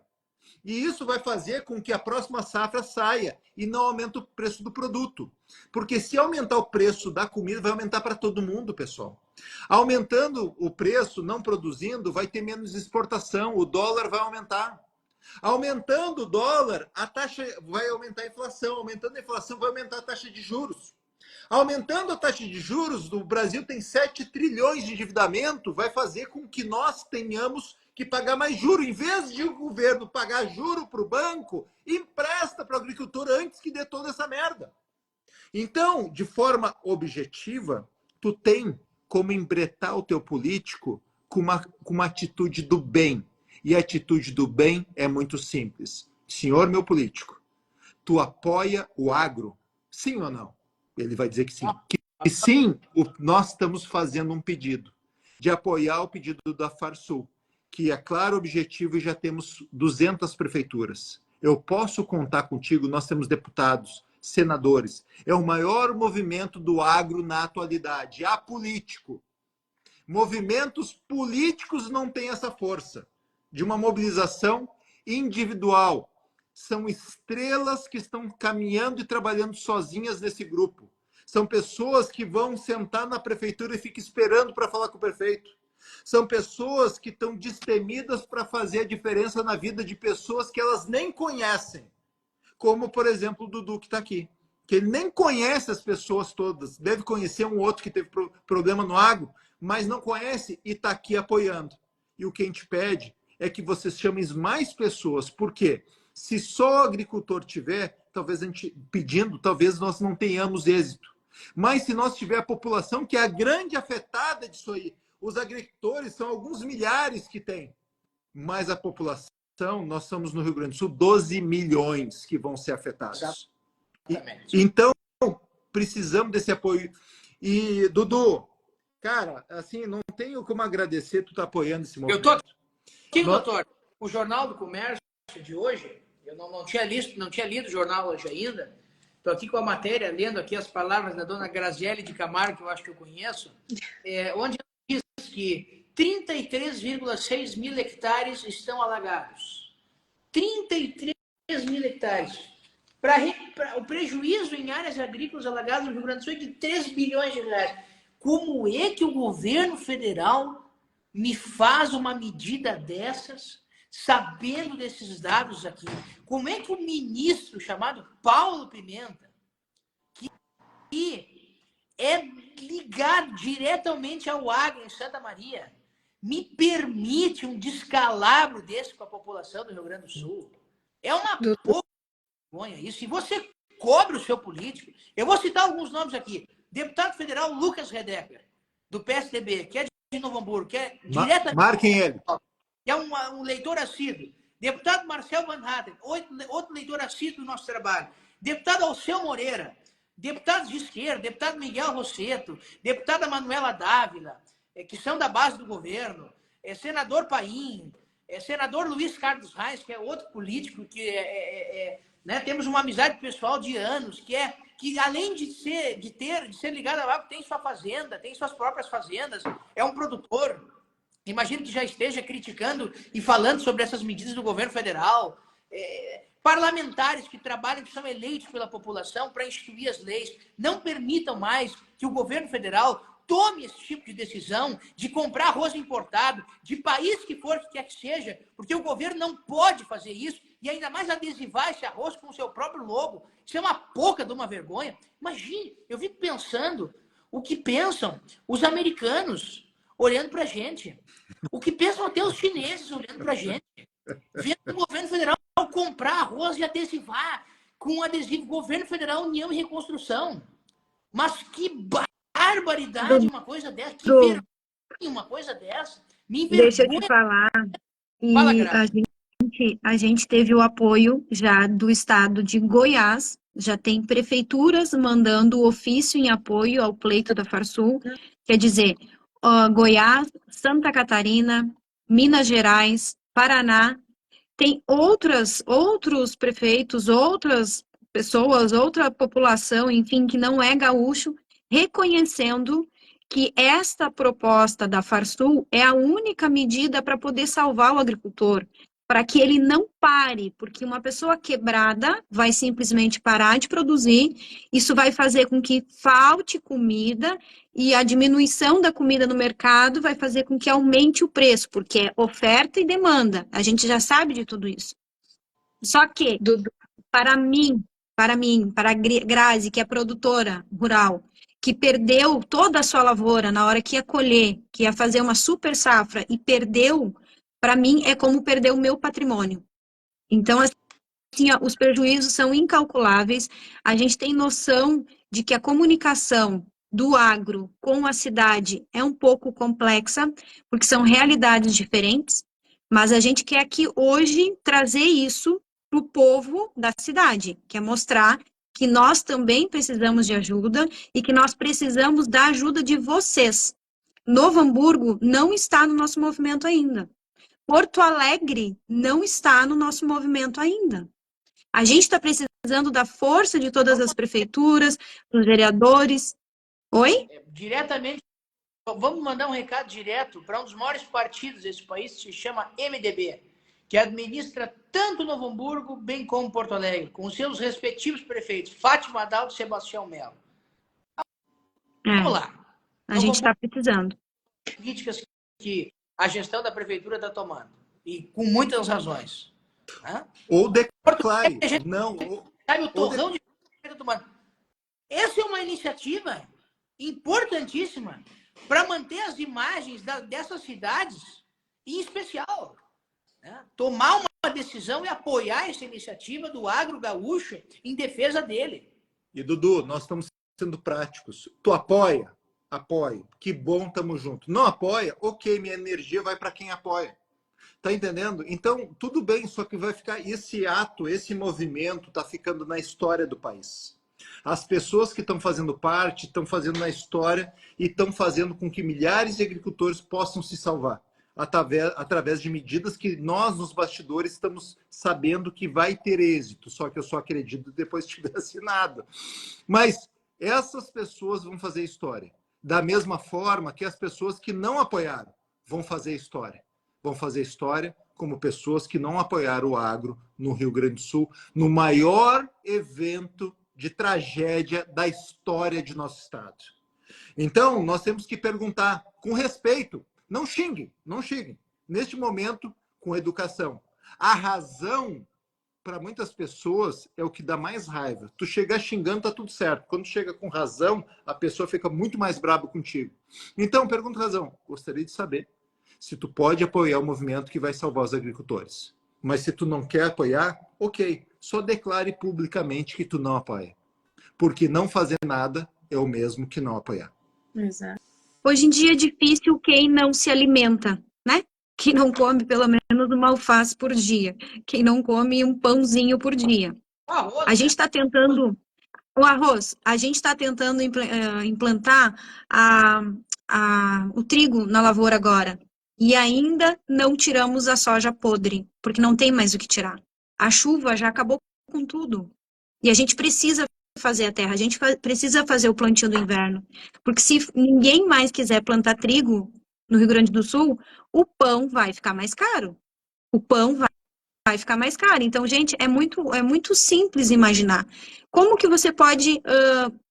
E isso vai fazer com que a próxima safra saia e não aumente o preço do produto. Porque se aumentar o preço da comida, vai aumentar para todo mundo, pessoal. Aumentando o preço, não produzindo, vai ter menos exportação, o dólar vai aumentar. Aumentando o dólar, a taxa vai aumentar a inflação. Aumentando a inflação, vai aumentar a taxa de juros. Aumentando a taxa de juros, o Brasil tem 7 trilhões de endividamento, vai fazer com que nós tenhamos que pagar mais juro. Em vez de o governo pagar juro para o banco, empresta para o agricultor antes que dê toda essa merda. Então, de forma objetiva, tu tem como embretar o teu político com uma atitude do bem. E a atitude do bem é muito simples. Senhor meu político, tu apoia o agro? Sim ou não? Ele vai dizer que sim. Que sim, nós estamos fazendo um pedido de apoiar o pedido da Farsul, que é claro, objetivo, e já temos 200 prefeituras. Eu posso contar contigo, nós temos deputados, senadores. É o maior movimento do agro na atualidade, apolítico. Movimentos políticos não têm essa força de uma mobilização individual. São estrelas que estão caminhando e trabalhando sozinhas nesse grupo. São pessoas que vão sentar na prefeitura e ficam esperando para falar com o prefeito. São pessoas que estão destemidas para fazer a diferença na vida de pessoas que elas nem conhecem. Como, por exemplo, o Dudu, que está aqui. Que ele nem conhece as pessoas todas. Deve conhecer um outro que teve problema no agro, mas não conhece e está aqui apoiando. E o que a gente pede é que vocês chamem mais pessoas. Por quê? Se só o agricultor tiver, talvez a gente pedindo, talvez nós não tenhamos êxito. Mas se nós tiver a população, que é a grande afetada disso aí, os agricultores são alguns milhares que tem, mas a população, nós somos no Rio Grande do Sul, 12 milhões que vão ser afetados. Então, precisamos desse apoio. E, Dudu, cara, assim, não tenho como agradecer tu tá apoiando esse movimento. Eu tô aqui, doutor, o Jornal do Comércio de hoje, eu não tinha lido o jornal hoje ainda, Estou aqui com a matéria, lendo aqui as palavras da dona Graziele de Camargo, que eu acho que eu conheço, onde ela diz que 33,6 mil hectares estão alagados. 33 mil hectares. O prejuízo em áreas agrícolas alagadas no Rio Grande do Sul é de 3 bilhões de reais. Como é que o governo federal me faz uma medida dessas, sabendo desses dados aqui? Como é que o ministro chamado Paulo Pimenta, que é ligado diretamente ao agro em Santa Maria, me permite um descalabro desse com a população do Rio Grande do Sul? É uma pouca vergonha isso. E você cobra o seu político. Eu vou citar alguns nomes aqui. Deputado federal Lucas Redecker, do PSDB, que é de Novo Hamburgo, que é diretamente... Marquem ele. Que é um leitor assíduo. Deputado Marcel Van Hatten, outro leitor assíduo do nosso trabalho. Deputado Alceu Moreira, deputados de esquerda, deputado Miguel Rosseto, deputada Manuela Dávila, que são da base do governo, senador Paim, senador Luiz Carlos Reis, que é outro político que né, temos uma amizade pessoal de anos, que além de ser ligado ao agro, tem sua fazenda, tem suas próprias fazendas, é um produtor. Imagino que já esteja criticando e falando sobre essas medidas do governo federal. Parlamentares que trabalham, que são eleitos pela população para instituir as leis, não permitam mais que o governo federal tome esse tipo de decisão de comprar arroz importado, de país que for, que quer que seja, porque o governo não pode fazer isso, e ainda mais adesivar esse arroz com o seu próprio logo. Isso é uma pouca de uma vergonha. Imagine, eu fico pensando o que pensam os americanos olhando para a gente, o que pensam até os chineses olhando para a gente, vendo o governo federal comprar arroz e adesivar com adesivo Governo Federal União e Reconstrução. Mas que barbaridade uma coisa dessa, que vergonha uma coisa dessa. Me envergonha. Deixa eu te falar. E Fala, a gente teve o apoio já do estado de Goiás, já tem prefeituras mandando ofício em apoio ao pleito da Farsul, quer dizer, Goiás, Santa Catarina, Minas Gerais, Paraná, tem outros prefeitos, outras pessoas, outra população, enfim, que não é gaúcho, reconhecendo que esta proposta da Farsul é a única medida para poder salvar o agricultor, para que ele não pare, porque uma pessoa quebrada vai simplesmente parar de produzir, isso vai fazer com que falte comida, e a diminuição da comida no mercado vai fazer com que aumente o preço, porque é oferta e demanda, a gente já sabe de tudo isso. Só que, para a Grazi, que é produtora rural, que perdeu toda a sua lavoura na hora que ia colher, que ia fazer uma super safra e perdeu, para mim é como perder o meu patrimônio. Então, assim, os prejuízos são incalculáveis. A gente tem noção de que a comunicação do agro com a cidade é um pouco complexa, porque são realidades diferentes, mas a gente quer aqui hoje trazer isso para o povo da cidade, que é mostrar que nós também precisamos de ajuda e que nós precisamos da ajuda de vocês. Novo Hamburgo não está no nosso movimento ainda. Porto Alegre não está no nosso movimento ainda. A gente está precisando da força de todas as prefeituras, dos vereadores. Oi? Diretamente, vamos mandar um recado direto para um dos maiores partidos desse país, que se chama MDB, que administra tanto Novo Hamburgo, bem como Porto Alegre, com os seus respectivos prefeitos, Fátima Adalto e Sebastião Melo. Vamos lá. A gente está precisando. Políticas que a gestão da prefeitura está tomando, e com muitas razões. Né? Ou declare. Não. Sabe o torrão de que está tomando. Essa é uma iniciativa importantíssima para manter as imagens dessas cidades, em especial. Né? Tomar uma decisão e apoiar essa iniciativa do agro gaúcho em defesa dele. E, Dudu, nós estamos sendo práticos. Tu apoia? Apoio. Que bom, tamo junto. Não apoia? Ok, minha energia vai para quem apoia. Tá entendendo? Então, tudo bem, só que vai ficar esse ato, esse movimento tá ficando na história do país. As pessoas que estão fazendo parte, estão fazendo na história e estão fazendo com que milhares de agricultores possam se salvar. através de medidas que nós, nos bastidores, estamos sabendo que vai ter êxito, só que eu só acredito depois de tiver assinado. Mas essas pessoas vão fazer história. Da mesma forma que as pessoas que não apoiaram vão fazer história. Vão fazer história como pessoas que não apoiaram o agro no Rio Grande do Sul, no maior evento de tragédia da história de nosso estado. Então, nós temos que perguntar com respeito. Não xinguem, não xinguem. Neste momento, com educação. A razão, para muitas pessoas, é o que dá mais raiva. Tu chegar xingando, tá tudo certo. Quando chega com razão, a pessoa fica muito mais brava contigo. Então, pergunta razão. Gostaria de saber se tu pode apoiar o movimento que vai salvar os agricultores. Mas se tu não quer apoiar, ok. Só declare publicamente que tu não apoia. Porque não fazer nada é o mesmo que não apoiar. Exato. Hoje em dia é difícil quem não se alimenta, né? Quem não come pelo menos uma alface por dia. Quem não come um pãozinho por dia. A gente está tentando... O arroz, a gente está tentando implantar o trigo na lavoura agora. E ainda não tiramos a soja podre, porque não tem mais o que tirar. A chuva já acabou com tudo. E a gente precisa fazer a terra, a gente precisa fazer o plantio do inverno. Porque se ninguém mais quiser plantar trigo no Rio Grande do Sul, o pão vai ficar mais caro. O pão vai ficar mais caro. Então, gente, é muito simples imaginar. Como que você pode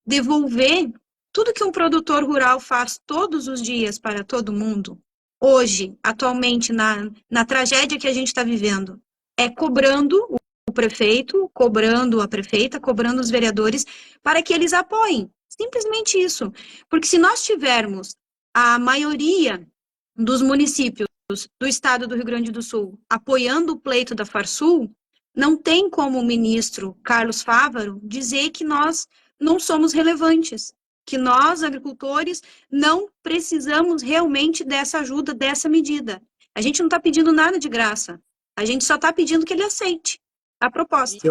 devolver tudo que um produtor rural faz todos os dias para todo mundo? Hoje, atualmente, na tragédia que a gente está vivendo, é cobrando o prefeito, cobrando a prefeita, cobrando os vereadores para que eles apoiem. Simplesmente isso. Porque se nós tivermos a maioria dos municípios do estado do Rio Grande do Sul apoiando o pleito da Farsul, não tem como o ministro Carlos Fávaro dizer que nós não somos relevantes, que nós, agricultores, não precisamos realmente dessa ajuda, dessa medida. A gente não está pedindo nada de graça, a gente só está pedindo que ele aceite a proposta. É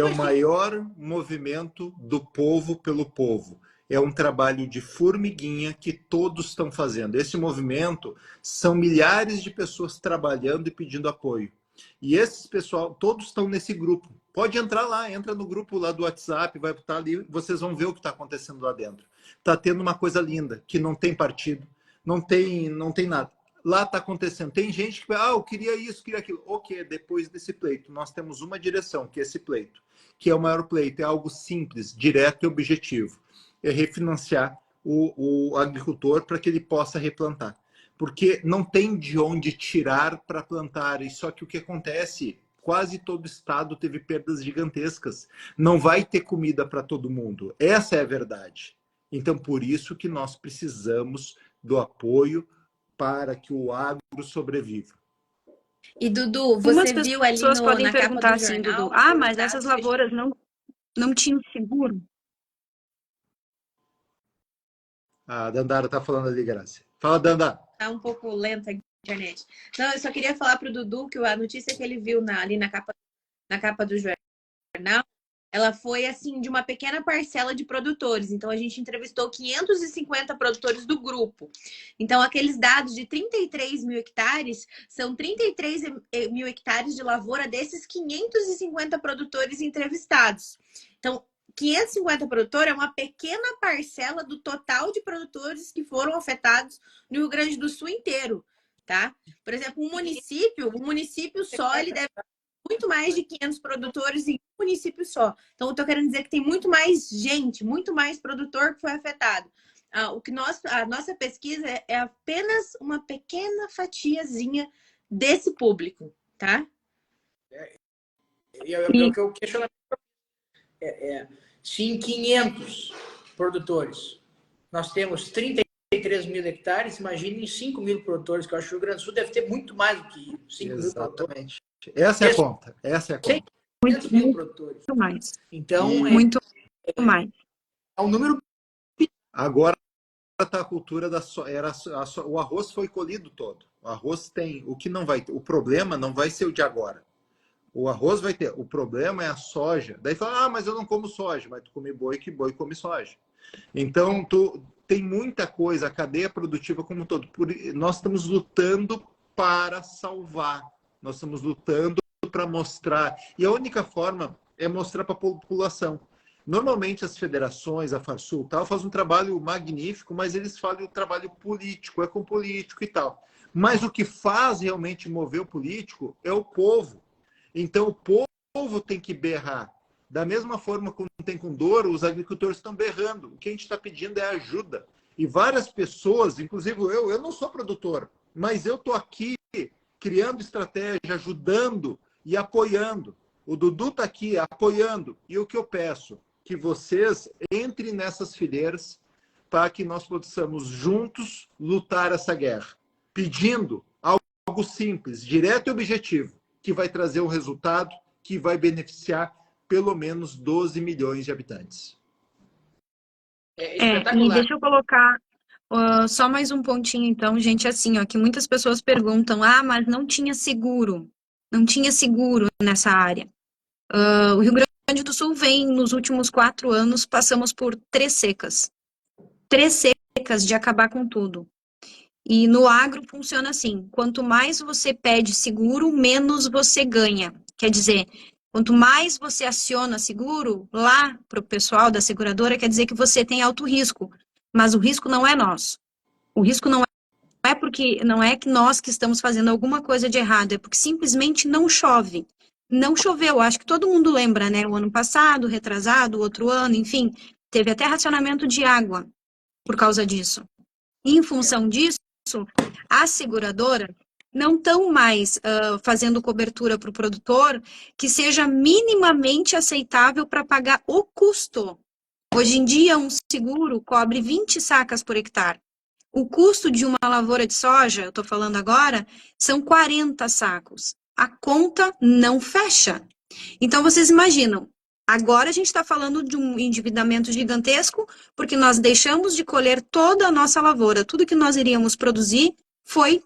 o maior movimento do povo pelo povo. É um trabalho de formiguinha que todos estão fazendo. Esse movimento são milhares de pessoas trabalhando e pedindo apoio. E esses pessoal, todos estão nesse grupo. Pode entrar lá, entra no grupo lá do WhatsApp, vai estar ali, vocês vão ver o que está acontecendo lá dentro. Está tendo uma coisa linda, que não tem partido, não tem nada. Lá está acontecendo. Tem gente que fala, eu queria isso, queria aquilo. Ok, depois desse pleito, nós temos uma direção, que é esse pleito, que é o maior pleito, é algo simples, direto e objetivo. É refinanciar o agricultor para que ele possa replantar. Porque não tem de onde tirar para plantar. E só que o que acontece, quase todo estado teve perdas gigantescas. Não vai ter comida para todo mundo. Essa é a verdade. Então, por isso que nós precisamos do apoio para que o agro sobreviva. E, Dudu, você viu ali pessoas podem na perguntar capa do assim, jornal, Dudu, mas essas lavouras não tinham seguro? A Dandara está falando ali, Graça. Fala, Dandara. Tá um pouco lenta a internet. Não, eu só queria falar para o Dudu que a notícia que ele viu ali na capa do jornal, ela foi assim de uma pequena parcela de produtores. Então a gente entrevistou 550 produtores do grupo. Então aqueles dados de 33 mil hectares são 33 mil hectares de lavoura desses 550 produtores entrevistados. Então 550 produtores é uma pequena parcela do total de produtores que foram afetados no Rio Grande do Sul inteiro, tá? Por exemplo, um município só, ele deve ter muito mais de 500 produtores em um município só. Então, eu tô querendo dizer que tem muito mais gente, muito mais produtor que foi afetado. A nossa pesquisa é apenas uma pequena fatiazinha desse público, tá? O que eu questiono se em 500 produtores nós temos 33 mil hectares, imagine em 5 mil produtores, que eu acho que o Rio Grande do Sul deve ter muito mais do que 5 mil produtores. Essa é a conta. Essa é a conta. 500 mil produtores. Muito mais. Então, Muito mais. É um número... Agora está a cultura da o arroz foi colhido todo. O arroz tem. O que não vai ter. O problema não vai ser o de agora. O arroz vai ter. O problema é a soja. Daí fala, mas eu não como soja. Mas tu come boi, que boi come soja. Então, tem muita coisa, a cadeia produtiva como um todo. Nós estamos lutando para salvar, nós estamos lutando para mostrar. E a única forma é mostrar para a população. Normalmente as federações, a Farsul, tal, fazem um trabalho magnífico, mas eles fazem o trabalho político, é com político e tal. Mas o que faz realmente mover o político é o povo. Então o povo tem que berrar. Da mesma forma como tem com Douro, os agricultores estão berrando. O que a gente está pedindo é ajuda. E várias pessoas, inclusive eu não sou produtor, mas eu estou aqui criando estratégia, ajudando e apoiando. O Dudu está aqui apoiando. E o que eu peço? Que vocês entrem nessas fileiras para que nós possamos juntos lutar essa guerra. Pedindo algo simples, direto e objetivo, que vai trazer um resultado que vai beneficiar pelo menos 12 milhões de habitantes. E deixa eu colocar só mais um pontinho, então, gente, assim, ó, que muitas pessoas perguntam, mas não tinha seguro nessa área. O Rio Grande do Sul vem, nos últimos 4 anos, passamos por 3 secas. 3 secas de acabar com tudo. E no agro funciona assim, quanto mais você pede seguro, menos você ganha. Quer dizer, quanto mais você aciona seguro, lá para o pessoal da seguradora, quer dizer que você tem alto risco. Mas o risco não é nosso. O risco não é que nós que estamos fazendo alguma coisa de errado, é porque simplesmente não chove. Não choveu, acho que todo mundo lembra, né? O ano passado, retrasado, o outro ano, enfim, teve até racionamento de água por causa disso. E em função disso, as seguradoras não estão mais fazendo cobertura para o produtor que seja minimamente aceitável para pagar o custo. Hoje em dia, um seguro cobre 20 sacas por hectare. O custo de uma lavoura de soja, eu estou falando agora, são 40 sacos. A conta não fecha. Então, vocês imaginam, agora a gente está falando de um endividamento gigantesco, porque nós deixamos de colher toda a nossa lavoura. Tudo que nós iríamos produzir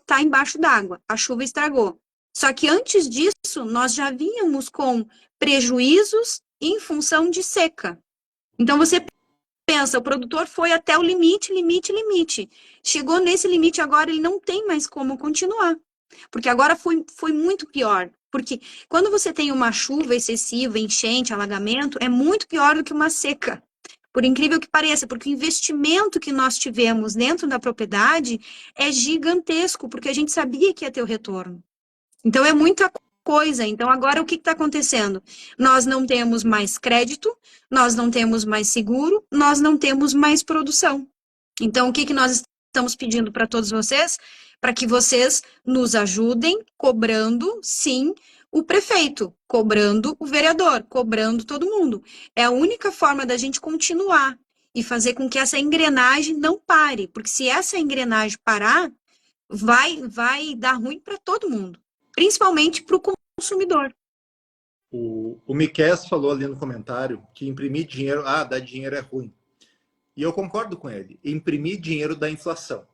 tá embaixo d'água. A chuva estragou. Só que antes disso, nós já vínhamos com prejuízos em função de seca. Então, você pensa, o produtor foi até o limite. Chegou nesse limite agora, ele não tem mais como continuar. Porque agora foi muito pior. Porque quando você tem uma chuva excessiva, enchente, alagamento, é muito pior do que uma seca. Por incrível que pareça, porque o investimento que nós tivemos dentro da propriedade é gigantesco, porque a gente sabia que ia ter o retorno. Então, é muita coisa. Então, agora o que está acontecendo? Nós não temos mais crédito, nós não temos mais seguro, nós não temos mais produção. Então, o que nós estamos pedindo para todos vocês? Para que vocês nos ajudem cobrando, sim, o prefeito, cobrando o vereador, cobrando todo mundo. É a única forma da gente continuar e fazer com que essa engrenagem não pare, porque se essa engrenagem parar, vai dar ruim para todo mundo, principalmente para o consumidor. O Miquel falou ali no comentário que imprimir dinheiro, dar dinheiro é ruim. E eu concordo com ele. Imprimir dinheiro dá inflação.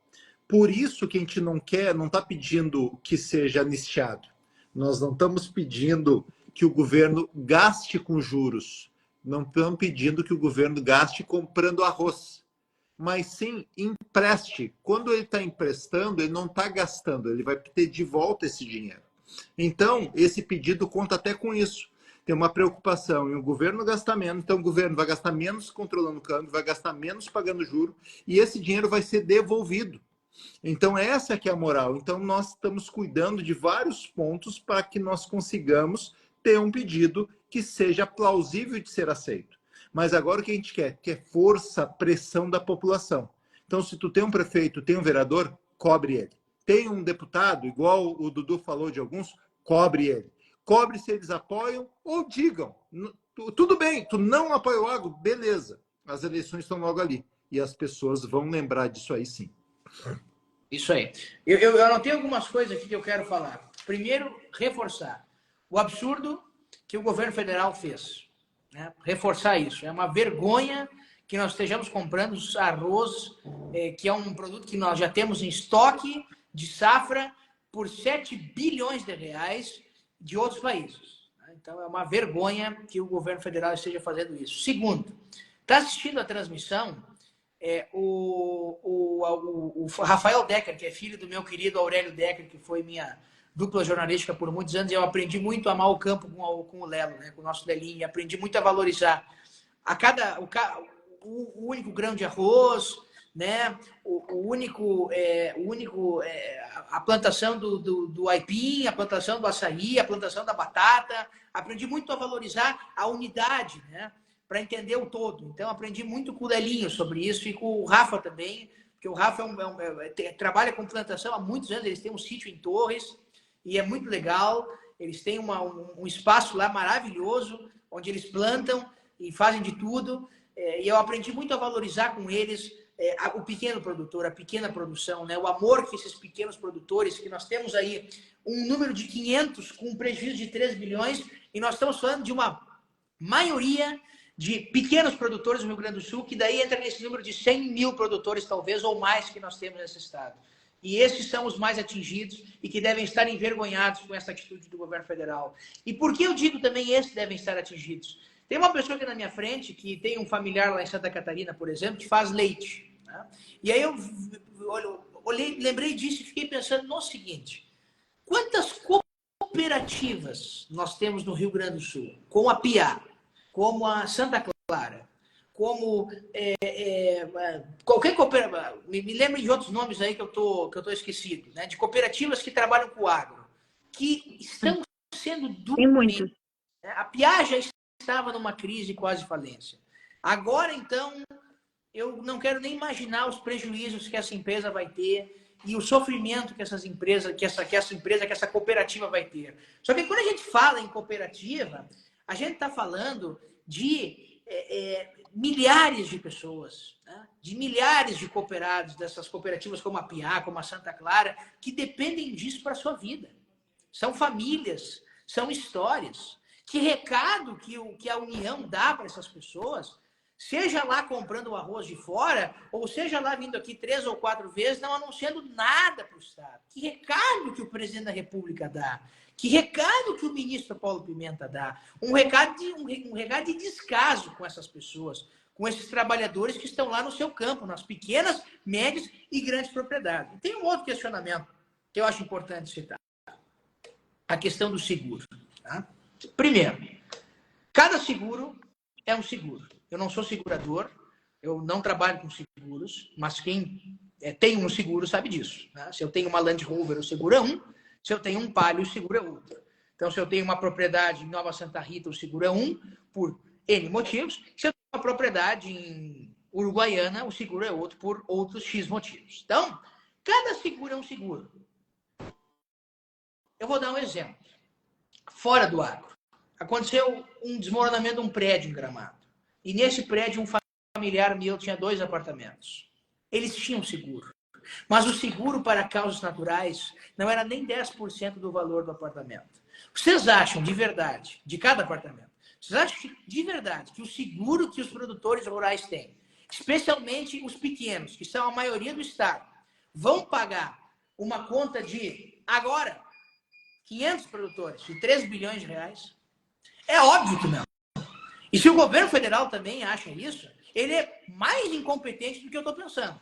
Por isso que a gente não está pedindo que seja anistiado. Nós não estamos pedindo que o governo gaste com juros. Não estamos pedindo que o governo gaste comprando arroz. Mas sim, empreste. Quando ele está emprestando, ele não está gastando. Ele vai ter de volta esse dinheiro. Então, esse pedido conta até com isso. Tem uma preocupação em o governo gastar menos. Então, o governo vai gastar menos controlando o câmbio, vai gastar menos pagando juro. E esse dinheiro vai ser devolvido. Então, essa que é a moral. Então, nós estamos cuidando de vários pontos para que nós consigamos ter um pedido que seja plausível de ser aceito. Mas agora o que a gente quer? Quer força, pressão da população. Então, se tu tem um prefeito, tem um vereador, cobre ele. Tem um deputado, igual o Dudu falou de alguns, cobre ele. Cobre se eles apoiam ou digam. Tudo bem, tu não apoia o agro, beleza. As eleições estão logo ali. E as pessoas vão lembrar disso aí sim. Isso aí. Eu anotei algumas coisas aqui que eu quero falar. Primeiro, reforçar o absurdo que o governo federal fez. Né? Reforçar isso. É uma vergonha que nós estejamos comprando arroz, que é um produto que nós já temos em estoque de safra por 7 bilhões de reais de outros países. Então, é uma vergonha que o governo federal esteja fazendo isso. Segundo, está assistindo a transmissão o Rafael Decker, que é filho do meu querido Aurélio Decker, que foi minha dupla jornalística por muitos anos, e eu aprendi muito a amar o campo com o Lelo, né, com o nosso Lelinho, e aprendi muito a valorizar o único grão de arroz, né, a plantação do aipim, a plantação do açaí, a plantação da batata. Aprendi muito a valorizar a unidade, né, para entender o todo. Então, aprendi muito com o Lelinho sobre isso e com o Rafa também, porque o Rafa trabalha com plantação há muitos anos, eles têm um sítio em Torres, e é muito legal. Eles têm um espaço lá maravilhoso, onde eles plantam e fazem de tudo. E eu aprendi muito a valorizar com eles o pequeno produtor, a pequena produção, né? O amor que esses pequenos produtores, que nós temos aí um número de 500 com um prejuízo de 3 bilhões, e nós estamos falando de uma maioria de pequenos produtores no Rio Grande do Sul, que daí entra nesse número de 100 mil produtores, talvez, ou mais, que nós temos nesse estado. E esses são os mais atingidos e que devem estar envergonhados com essa atitude do governo federal. E por que eu digo também esses devem estar atingidos? Tem uma pessoa aqui na minha frente que tem um familiar lá em Santa Catarina, por exemplo, que faz leite, né? E aí eu lembrei disso e fiquei pensando no seguinte: quantas cooperativas nós temos no Rio Grande do Sul, com a Piá, como a Santa Clara, como qualquer cooperativa, me lembro de outros nomes aí que eu tô esquecido, né? De cooperativas que trabalham com o agro, que estão sendo duramente. A Piá já estava numa crise quase falência. Agora, então, eu não quero nem imaginar os prejuízos que essa empresa vai ter e o sofrimento que essas empresas, que essa cooperativa vai ter. Só que quando a gente fala em cooperativa, a gente está falando de milhares de pessoas, né? De milhares de cooperados dessas cooperativas como a Piá, como a Santa Clara, que dependem disso para a sua vida. São famílias, são histórias. Que recado que a União dá para essas pessoas, seja lá comprando o arroz de fora, ou seja lá vindo aqui 3 ou 4 vezes, não anunciando nada para o Estado? Que recado que o presidente da República dá? Que recado que o ministro Paulo Pimenta dá? Um recado de descaso com essas pessoas, com esses trabalhadores que estão lá no seu campo, nas pequenas, médias e grandes propriedades. E tem um outro questionamento que eu acho importante citar. A questão do seguro. Tá? Primeiro, cada seguro é um seguro. Eu não sou segurador, eu não trabalho com seguros, mas quem tem um seguro sabe disso. Né? Se eu tenho uma Land Rover, o seguro é um. Se eu tenho um Palio, o seguro é outro. Então, se eu tenho uma propriedade em Nova Santa Rita, o seguro é um, por N motivos. Se eu tenho uma propriedade em Uruguaiana, o seguro é outro, por outros X motivos. Então, cada seguro é um seguro. Eu vou dar um exemplo. Fora do agro. Aconteceu um desmoronamento de um prédio em Gramado. E nesse prédio, um familiar meu tinha 2 apartamentos. Eles tinham seguro. Mas o seguro para causas naturais não era nem 10% do valor do apartamento. Vocês acham, de verdade, de cada apartamento, vocês acham de verdade que o seguro que os produtores rurais têm, especialmente os pequenos, que são a maioria do estado, vão pagar uma conta de, agora, 500 produtores de 3 bilhões de reais? É óbvio que não. E se o governo federal também acha isso, ele é mais incompetente do que eu estou pensando.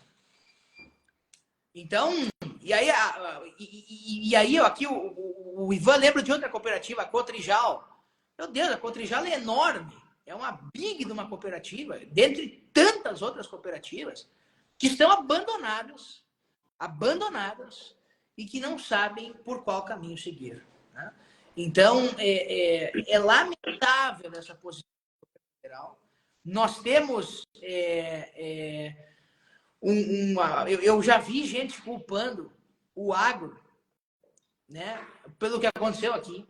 Então, e aí aqui o Ivan lembra de outra cooperativa, a Cotrijal. Meu Deus, a Cotrijal é enorme. É uma big de uma cooperativa, dentre tantas outras cooperativas, que estão abandonadas, e que não sabem por qual caminho seguir. Né? Então, é lamentável essa posição federal. Nós temos... eu já vi gente culpando o agro, né, pelo que aconteceu aqui.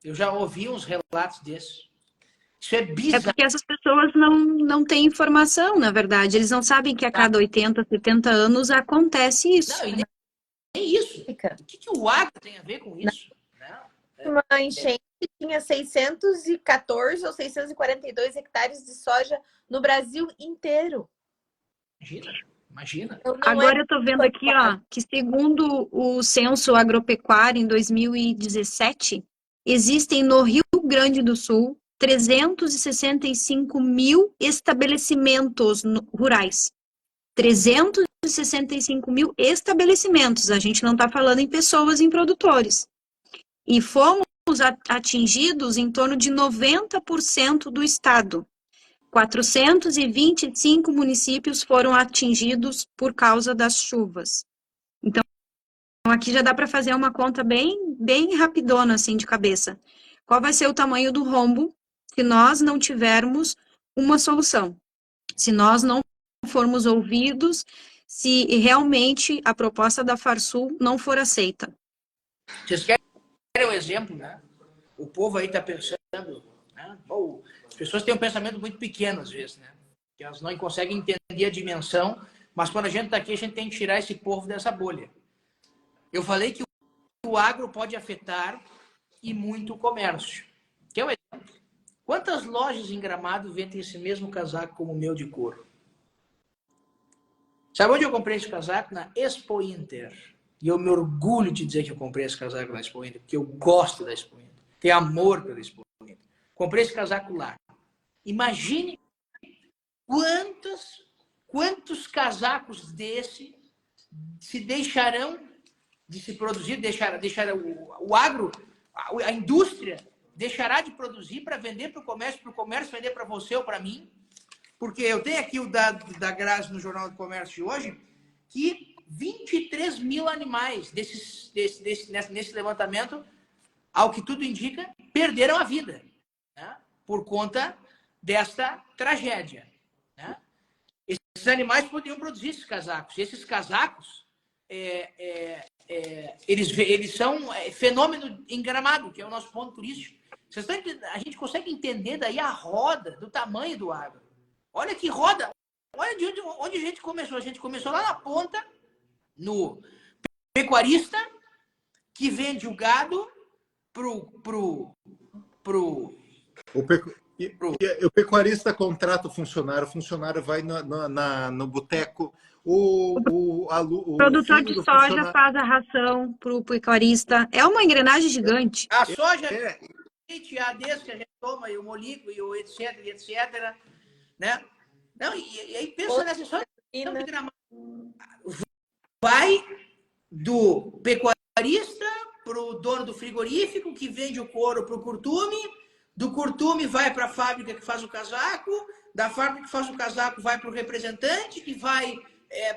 Eu já ouvi uns relatos desses. Isso é bizarro. É porque essas pessoas não têm informação, na verdade. Eles não sabem que a cada 80, 70 anos acontece isso. Não, e nem isso. O que o agro tem a ver com isso? Né? Uma enchente tinha 614 ou 642 hectares de soja no Brasil inteiro. Imagina. Agora eu estou vendo aqui, ó, que segundo o Censo Agropecuário em 2017, existem no Rio Grande do Sul 365 mil estabelecimentos rurais. 365 mil estabelecimentos, a gente não está falando em pessoas, em produtores. E fomos atingidos em torno de 90% do estado. 425 municípios foram atingidos por causa das chuvas. Então, aqui já dá para fazer uma conta bem rapidona, assim, de cabeça. Qual vai ser o tamanho do rombo se nós não tivermos uma solução? Se nós não formos ouvidos, se realmente a proposta da Farsul não for aceita. Vocês querem um exemplo, né? O povo aí está pensando, né? Bom, as pessoas têm um pensamento muito pequeno às vezes, né? Que elas não conseguem entender a dimensão, mas quando a gente está aqui, a gente tem que tirar esse povo dessa bolha. Eu falei que o agro pode afetar e muito o comércio. Quer um exemplo? Quantas lojas em Gramado vendem esse mesmo casaco como o meu de couro? Sabe onde eu comprei esse casaco? Na Expo Inter. E eu me orgulho de dizer que eu comprei esse casaco na Expo Inter, porque eu gosto da Expo Inter. Tenho amor pela Expo Inter. Comprei esse casaco lá. Imagine quantos casacos desse se deixarão de se produzir, deixará o agro, a indústria deixará de produzir para vender para o comércio vender para você ou para mim. Porque eu tenho aqui o dado da Grazi no Jornal do Comércio de hoje, que 23 mil animais nesse levantamento, ao que tudo indica, perderam a vida, né? Por conta desta tragédia, né? Esses animais poderiam produzir esses casacos. E esses casacos, eles são fenômeno em Gramado, que é o nosso ponto turístico. A gente consegue entender daí a roda do tamanho do agro. Olha que roda, olha de onde a gente começou. A gente começou lá na ponta, no pecuarista, que vende o gado O pecuarista contrata o funcionário vai no boteco, O produtor de soja faz a ração para o pecuarista. É uma engrenagem gigante. A soja, a ADs que a gente toma, e o molico, e o etc, né? Não, e aí pensa nessa história. Vai do pecuarista para o dono do frigorífico, que vende o couro para o curtume, do curtume vai para a fábrica que faz o casaco, da fábrica que faz o casaco vai para o representante, que vai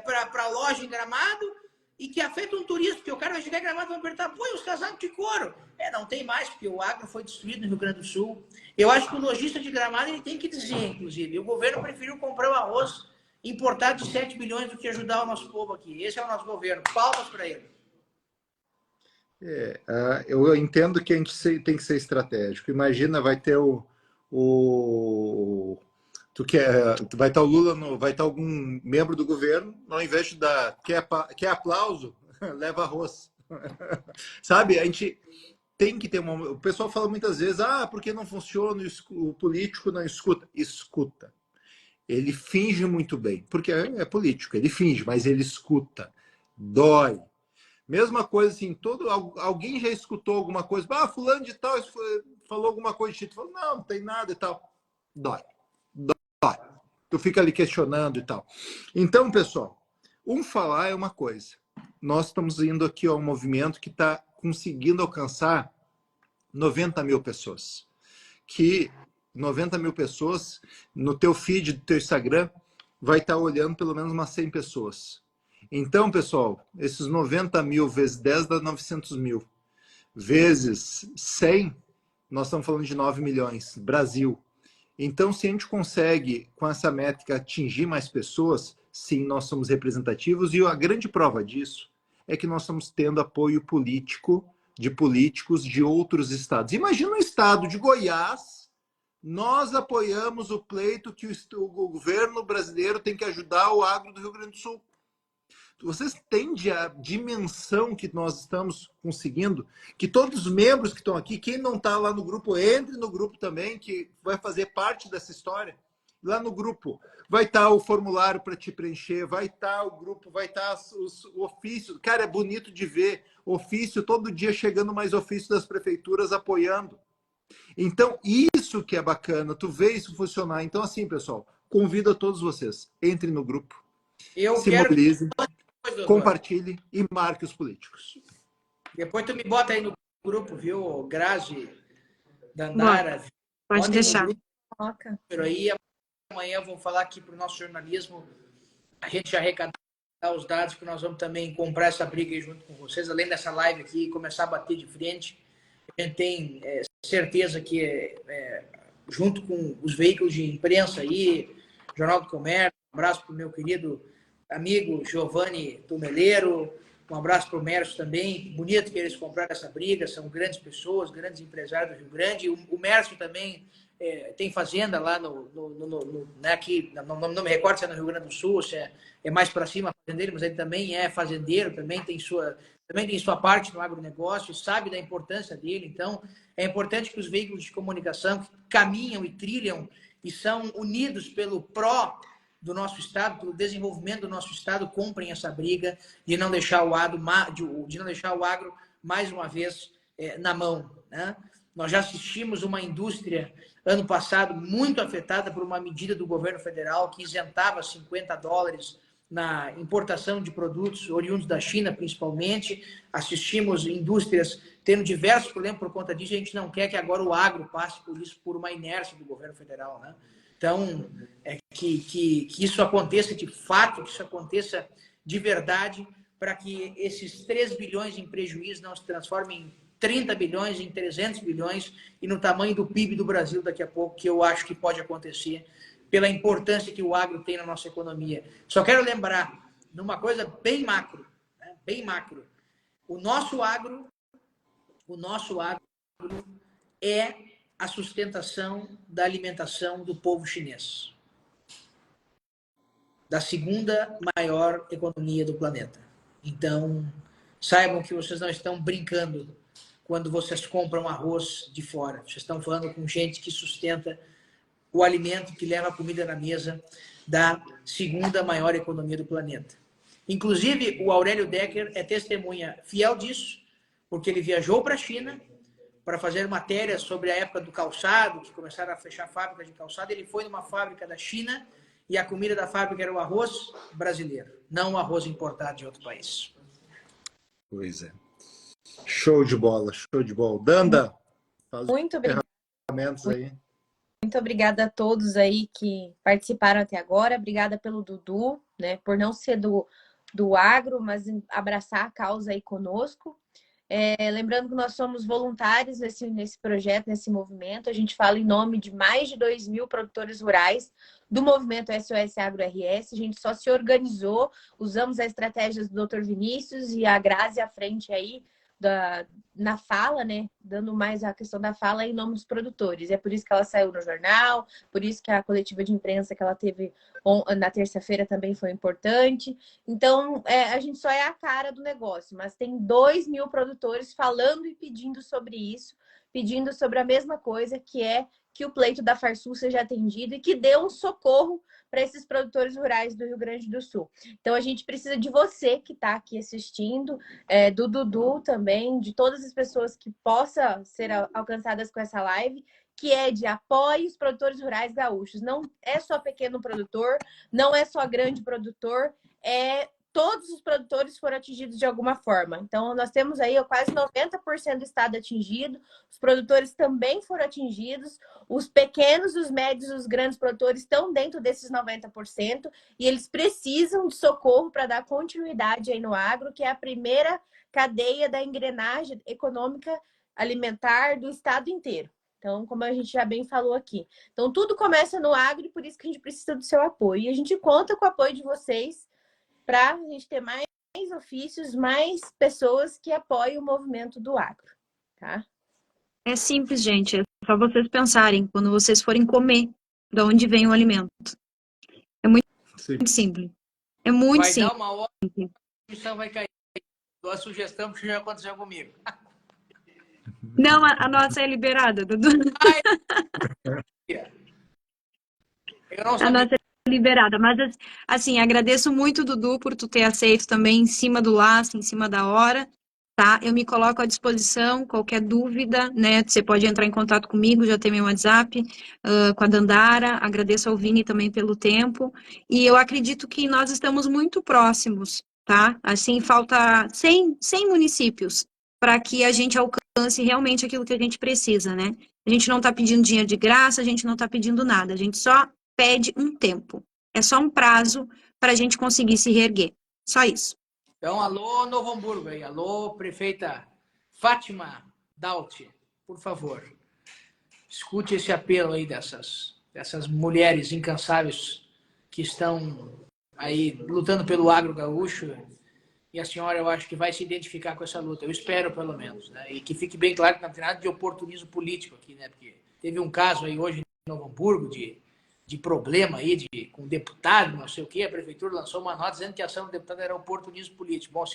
para a loja em Gramado, e que afeta um turista, porque o cara vai chegar em Gramado e vai perguntar, pô, e os casacos de couro? Não tem mais, porque o agro foi destruído no Rio Grande do Sul. Eu acho que o lojista de Gramado ele tem que dizer, inclusive, o governo preferiu comprar o arroz importado de 7 bilhões do que ajudar o nosso povo aqui. Esse é o nosso governo. Palmas para ele. Eu entendo que a gente tem que ser estratégico. Imagina, vai ter vai estar o Lula, vai estar algum membro do governo, ao invés de dar quer aplauso, leva arroz. Sabe? A gente tem que ter o pessoal fala muitas vezes, porque não funciona, o político não escuta. Escuta. Ele finge muito bem, porque é político, ele finge, mas ele escuta. Dói. Mesma coisa assim, alguém já escutou alguma coisa, fulano de tal falou alguma coisa de ti, tu falou, não tem nada e tal. Dói. Tu fica ali questionando e tal. Então, pessoal, falar é uma coisa. Nós estamos indo aqui ao movimento que está conseguindo alcançar 90 mil pessoas. Que 90 mil pessoas, no teu feed do teu Instagram, vai estar olhando pelo menos umas 100 pessoas. Então, pessoal, esses 90 mil vezes 10 dá 900 mil. Vezes 100, nós estamos falando de 9 milhões. Brasil. Então, se a gente consegue, com essa métrica, atingir mais pessoas, sim, nós somos representativos. E a grande prova disso é que nós estamos tendo apoio político de políticos de outros estados. Imagina o estado de Goiás, nós apoiamos o pleito que o governo brasileiro tem que ajudar o agro do Rio Grande do Sul. Vocês entendem a dimensão que nós estamos conseguindo? Que todos os membros que estão aqui, quem não está lá no grupo, entre no grupo também, que vai fazer parte dessa história. Lá no grupo vai estar o formulário para te preencher, vai estar o grupo, vai estar o ofício. Cara, é bonito de ver ofício, todo dia chegando mais ofício das prefeituras apoiando. Então, isso que é bacana, tu vê isso funcionar. Então, assim, pessoal, convido a todos vocês, entrem no grupo. Eu Se quero mobilize, depois, doutor. compartilhe e marque os políticos. Depois tu me bota aí no grupo, viu? Grazi, Bora, Dandara, pode botem no deixar. grupo aí. Amanhã vou falar aqui para o nosso jornalismo. A gente já arrecadar os dados que nós vamos também comprar essa briga aí junto com vocês, além dessa live aqui, começar a bater de frente. A gente tem certeza que, junto com os veículos de imprensa aí, Jornal do Comércio, um abraço para o meu querido amigo Giovanni Tumeleiro, um abraço para o Mércio também. Bonito que eles compraram essa briga, são grandes pessoas, grandes empresários do Rio Grande. O Mércio também tem fazenda lá né, aqui, não me recordo se é no Rio Grande do Sul, se é mais para cima fazendeiro, mas ele também é fazendeiro, também tem sua parte no agronegócio, sabe da importância dele. Então, é importante que os veículos de comunicação que caminham e trilham e são unidos pelo pró do nosso Estado, pelo desenvolvimento do nosso Estado, comprem essa briga de não deixar o agro, mais uma vez, na mão. Né? Nós já assistimos uma indústria, ano passado, muito afetada por uma medida do governo federal que isentava $50 na importação de produtos oriundos da China, principalmente. Assistimos indústrias tendo diversos problemas por conta disso. A gente não quer que agora o agro passe por isso, por uma inércia do governo federal. Né? Então, que isso aconteça de fato, que isso aconteça de verdade, para que esses 3 bilhões em prejuízo não se transformem em 30 bilhões, em 300 bilhões e no tamanho do PIB do Brasil daqui a pouco, que eu acho que pode acontecer pela importância que o agro tem na nossa economia. Só quero lembrar, numa coisa bem macro, né? Bem macro, o nosso agro é a sustentação da alimentação do povo chinês, da segunda maior economia do planeta. Então, saibam que vocês não estão brincando quando vocês compram arroz de fora. Vocês estão falando com gente que sustenta o alimento, que leva a comida na mesa da segunda maior economia do planeta. Inclusive, o Aurélio Decker é testemunha fiel disso, porque ele viajou para a China para fazer matérias sobre a época do calçado, que começaram a fechar fábricas de calçado. Ele foi numa fábrica da China e a comida da fábrica era o arroz brasileiro, não o arroz importado de outro país. Pois é. Show de bola, show de bola. Danda, faz Muito obrigada. Aí. Muito obrigada a todos aí que participaram até agora. Obrigada pelo Dudu, né, por não ser do agro, mas abraçar a causa aí conosco. Lembrando que nós somos voluntários nesse projeto, nesse movimento. A gente fala em nome de mais de 2.000 produtores rurais do movimento SOS Agro RS. A gente só se organizou, usamos as estratégias do Dr. Vinícius e a Grazi à frente aí na fala, né? Dando mais a questão da fala em nome dos produtores. É por isso que ela saiu no jornal, por isso que a coletiva de imprensa que ela teve na terça-feira também foi importante. Então, a gente só é a cara do negócio, mas tem 2.000 produtores falando e pedindo sobre isso, pedindo sobre a mesma coisa, que é que o pleito da Farsul seja atendido e que dê um socorro para esses produtores rurais do Rio Grande do Sul. Então, a gente precisa de você que está aqui assistindo, do Dudu também, de todas as pessoas que possam ser alcançadas com essa live, que é de apoio os produtores rurais gaúchos. Não é só pequeno produtor, não é só grande produtor, todos os produtores foram atingidos de alguma forma. Então, nós temos aí quase 90% do estado atingido, os produtores também foram atingidos, os pequenos, os médios, os grandes produtores estão dentro desses 90% e eles precisam de socorro para dar continuidade aí no agro, que é a primeira cadeia da engrenagem econômica alimentar do estado inteiro. Então, como a gente já bem falou aqui. Então, tudo começa no agro e por isso que a gente precisa do seu apoio. E a gente conta com o apoio de vocês para a gente ter mais ofícios, mais pessoas que apoiem o movimento do agro, tá? É simples, gente. É só vocês pensarem quando vocês forem comer, de onde vem o alimento. É muito simples. É muito vai simples. Dar uma hora, a missão vai cair. Dou a sugestão que já aconteceu comigo. Não, a nossa é liberada, Dudu. Eu não A sabia. nossa é liberada. Mas, assim, agradeço muito, Dudu, por tu ter aceito também em cima do laço, em cima da hora. tá? Eu me coloco à disposição, qualquer dúvida, né? Você pode entrar em contato comigo, já tem meu WhatsApp, com a Dandara. Agradeço ao Vini também pelo tempo. E eu acredito que nós estamos muito próximos, tá? Assim, falta 100 municípios para que a gente alcance realmente aquilo que a gente precisa, né? A gente não está pedindo dinheiro de graça, a gente não está pedindo nada, a gente só pede um tempo. É só um prazo para a gente conseguir se reerguer. Só isso. Então, alô, Novo Hamburgo aí. Alô, prefeita Fátima Daut, por favor. Escute esse apelo aí dessas mulheres incansáveis que estão aí lutando pelo agro gaúcho. E a senhora, eu acho que vai se identificar com essa luta. Eu espero, pelo menos. Né? E que fique bem claro que não tem nada de oportunismo político aqui, né? Porque teve um caso aí hoje em Novo Hamburgo de problema aí com um deputado, não sei o quê. A prefeitura lançou uma nota dizendo que a ação do deputado era oportunismo político. Bom,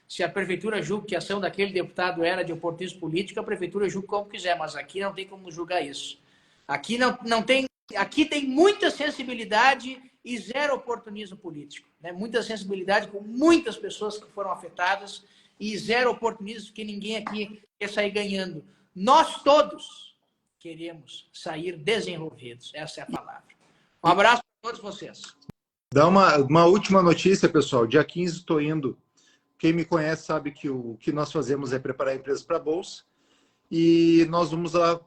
se a prefeitura julga que a ação daquele deputado era de oportunismo político, a prefeitura julga como quiser, mas aqui não tem como julgar isso. Aqui não tem, aqui tem muita sensibilidade e zero oportunismo político, né? Muita sensibilidade com muitas pessoas que foram afetadas e zero oportunismo, porque ninguém aqui quer sair ganhando. Nós todos queremos sair desenvolvidos, essa é a palavra. Um abraço para todos vocês. Dá uma última notícia, pessoal. Dia 15 estou indo. Quem me conhece sabe que o que nós fazemos é preparar empresas para a Bolsa. E nós vamos lá,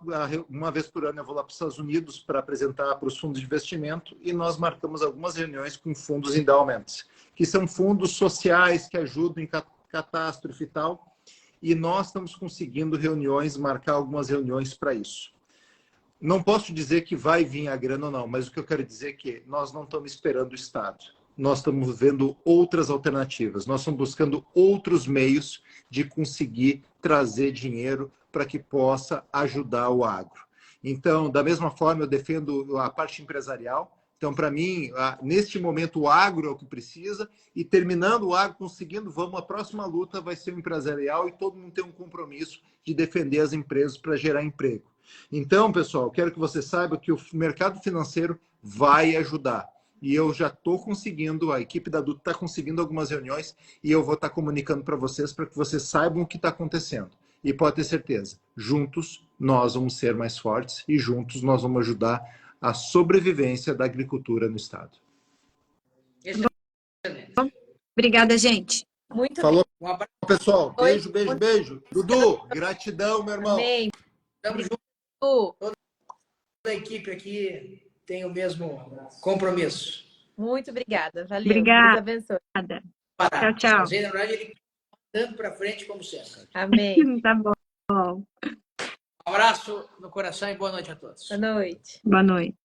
uma vez por ano, eu vou lá para os Estados Unidos para apresentar para os fundos de investimento e nós marcamos algumas reuniões com fundos endowments, que são fundos sociais que ajudam em catástrofe e tal. E nós estamos conseguindo marcar algumas reuniões para isso. Não posso dizer que vai vir a grana ou não, mas o que eu quero dizer é que nós não estamos esperando o Estado. Nós estamos vendo outras alternativas. Nós estamos buscando outros meios de conseguir trazer dinheiro para que possa ajudar o agro. Então, da mesma forma, eu defendo a parte empresarial. Então, para mim, neste momento, o agro é o que precisa. E terminando o agro, conseguindo, a próxima luta vai ser o empresarial e todo mundo tem um compromisso de defender as empresas para gerar emprego. Então, pessoal, quero que você saiba que o mercado financeiro vai ajudar. E eu já estou conseguindo, a equipe da Dutra está conseguindo algumas reuniões e eu vou estar comunicando para vocês vocês saibam o que está acontecendo. E pode ter certeza, juntos nós vamos ser mais fortes e juntos nós vamos ajudar a sobrevivência da agricultura no Estado. Obrigada, gente. Muito Falou, Um abraço. pessoal. Oi. Beijo, beijo, beijo. Dudu, gratidão, meu irmão. bem. Estamos juntos. Toda a equipe aqui tem o mesmo compromisso. Muito obrigada. Valeu. Obrigada. Deus abençoe. Tchau, tchau. Mas, na verdade, ele andando para frente como sempre. Amém. Tá bom. Um abraço no coração e boa noite a todos. Boa noite. Boa noite.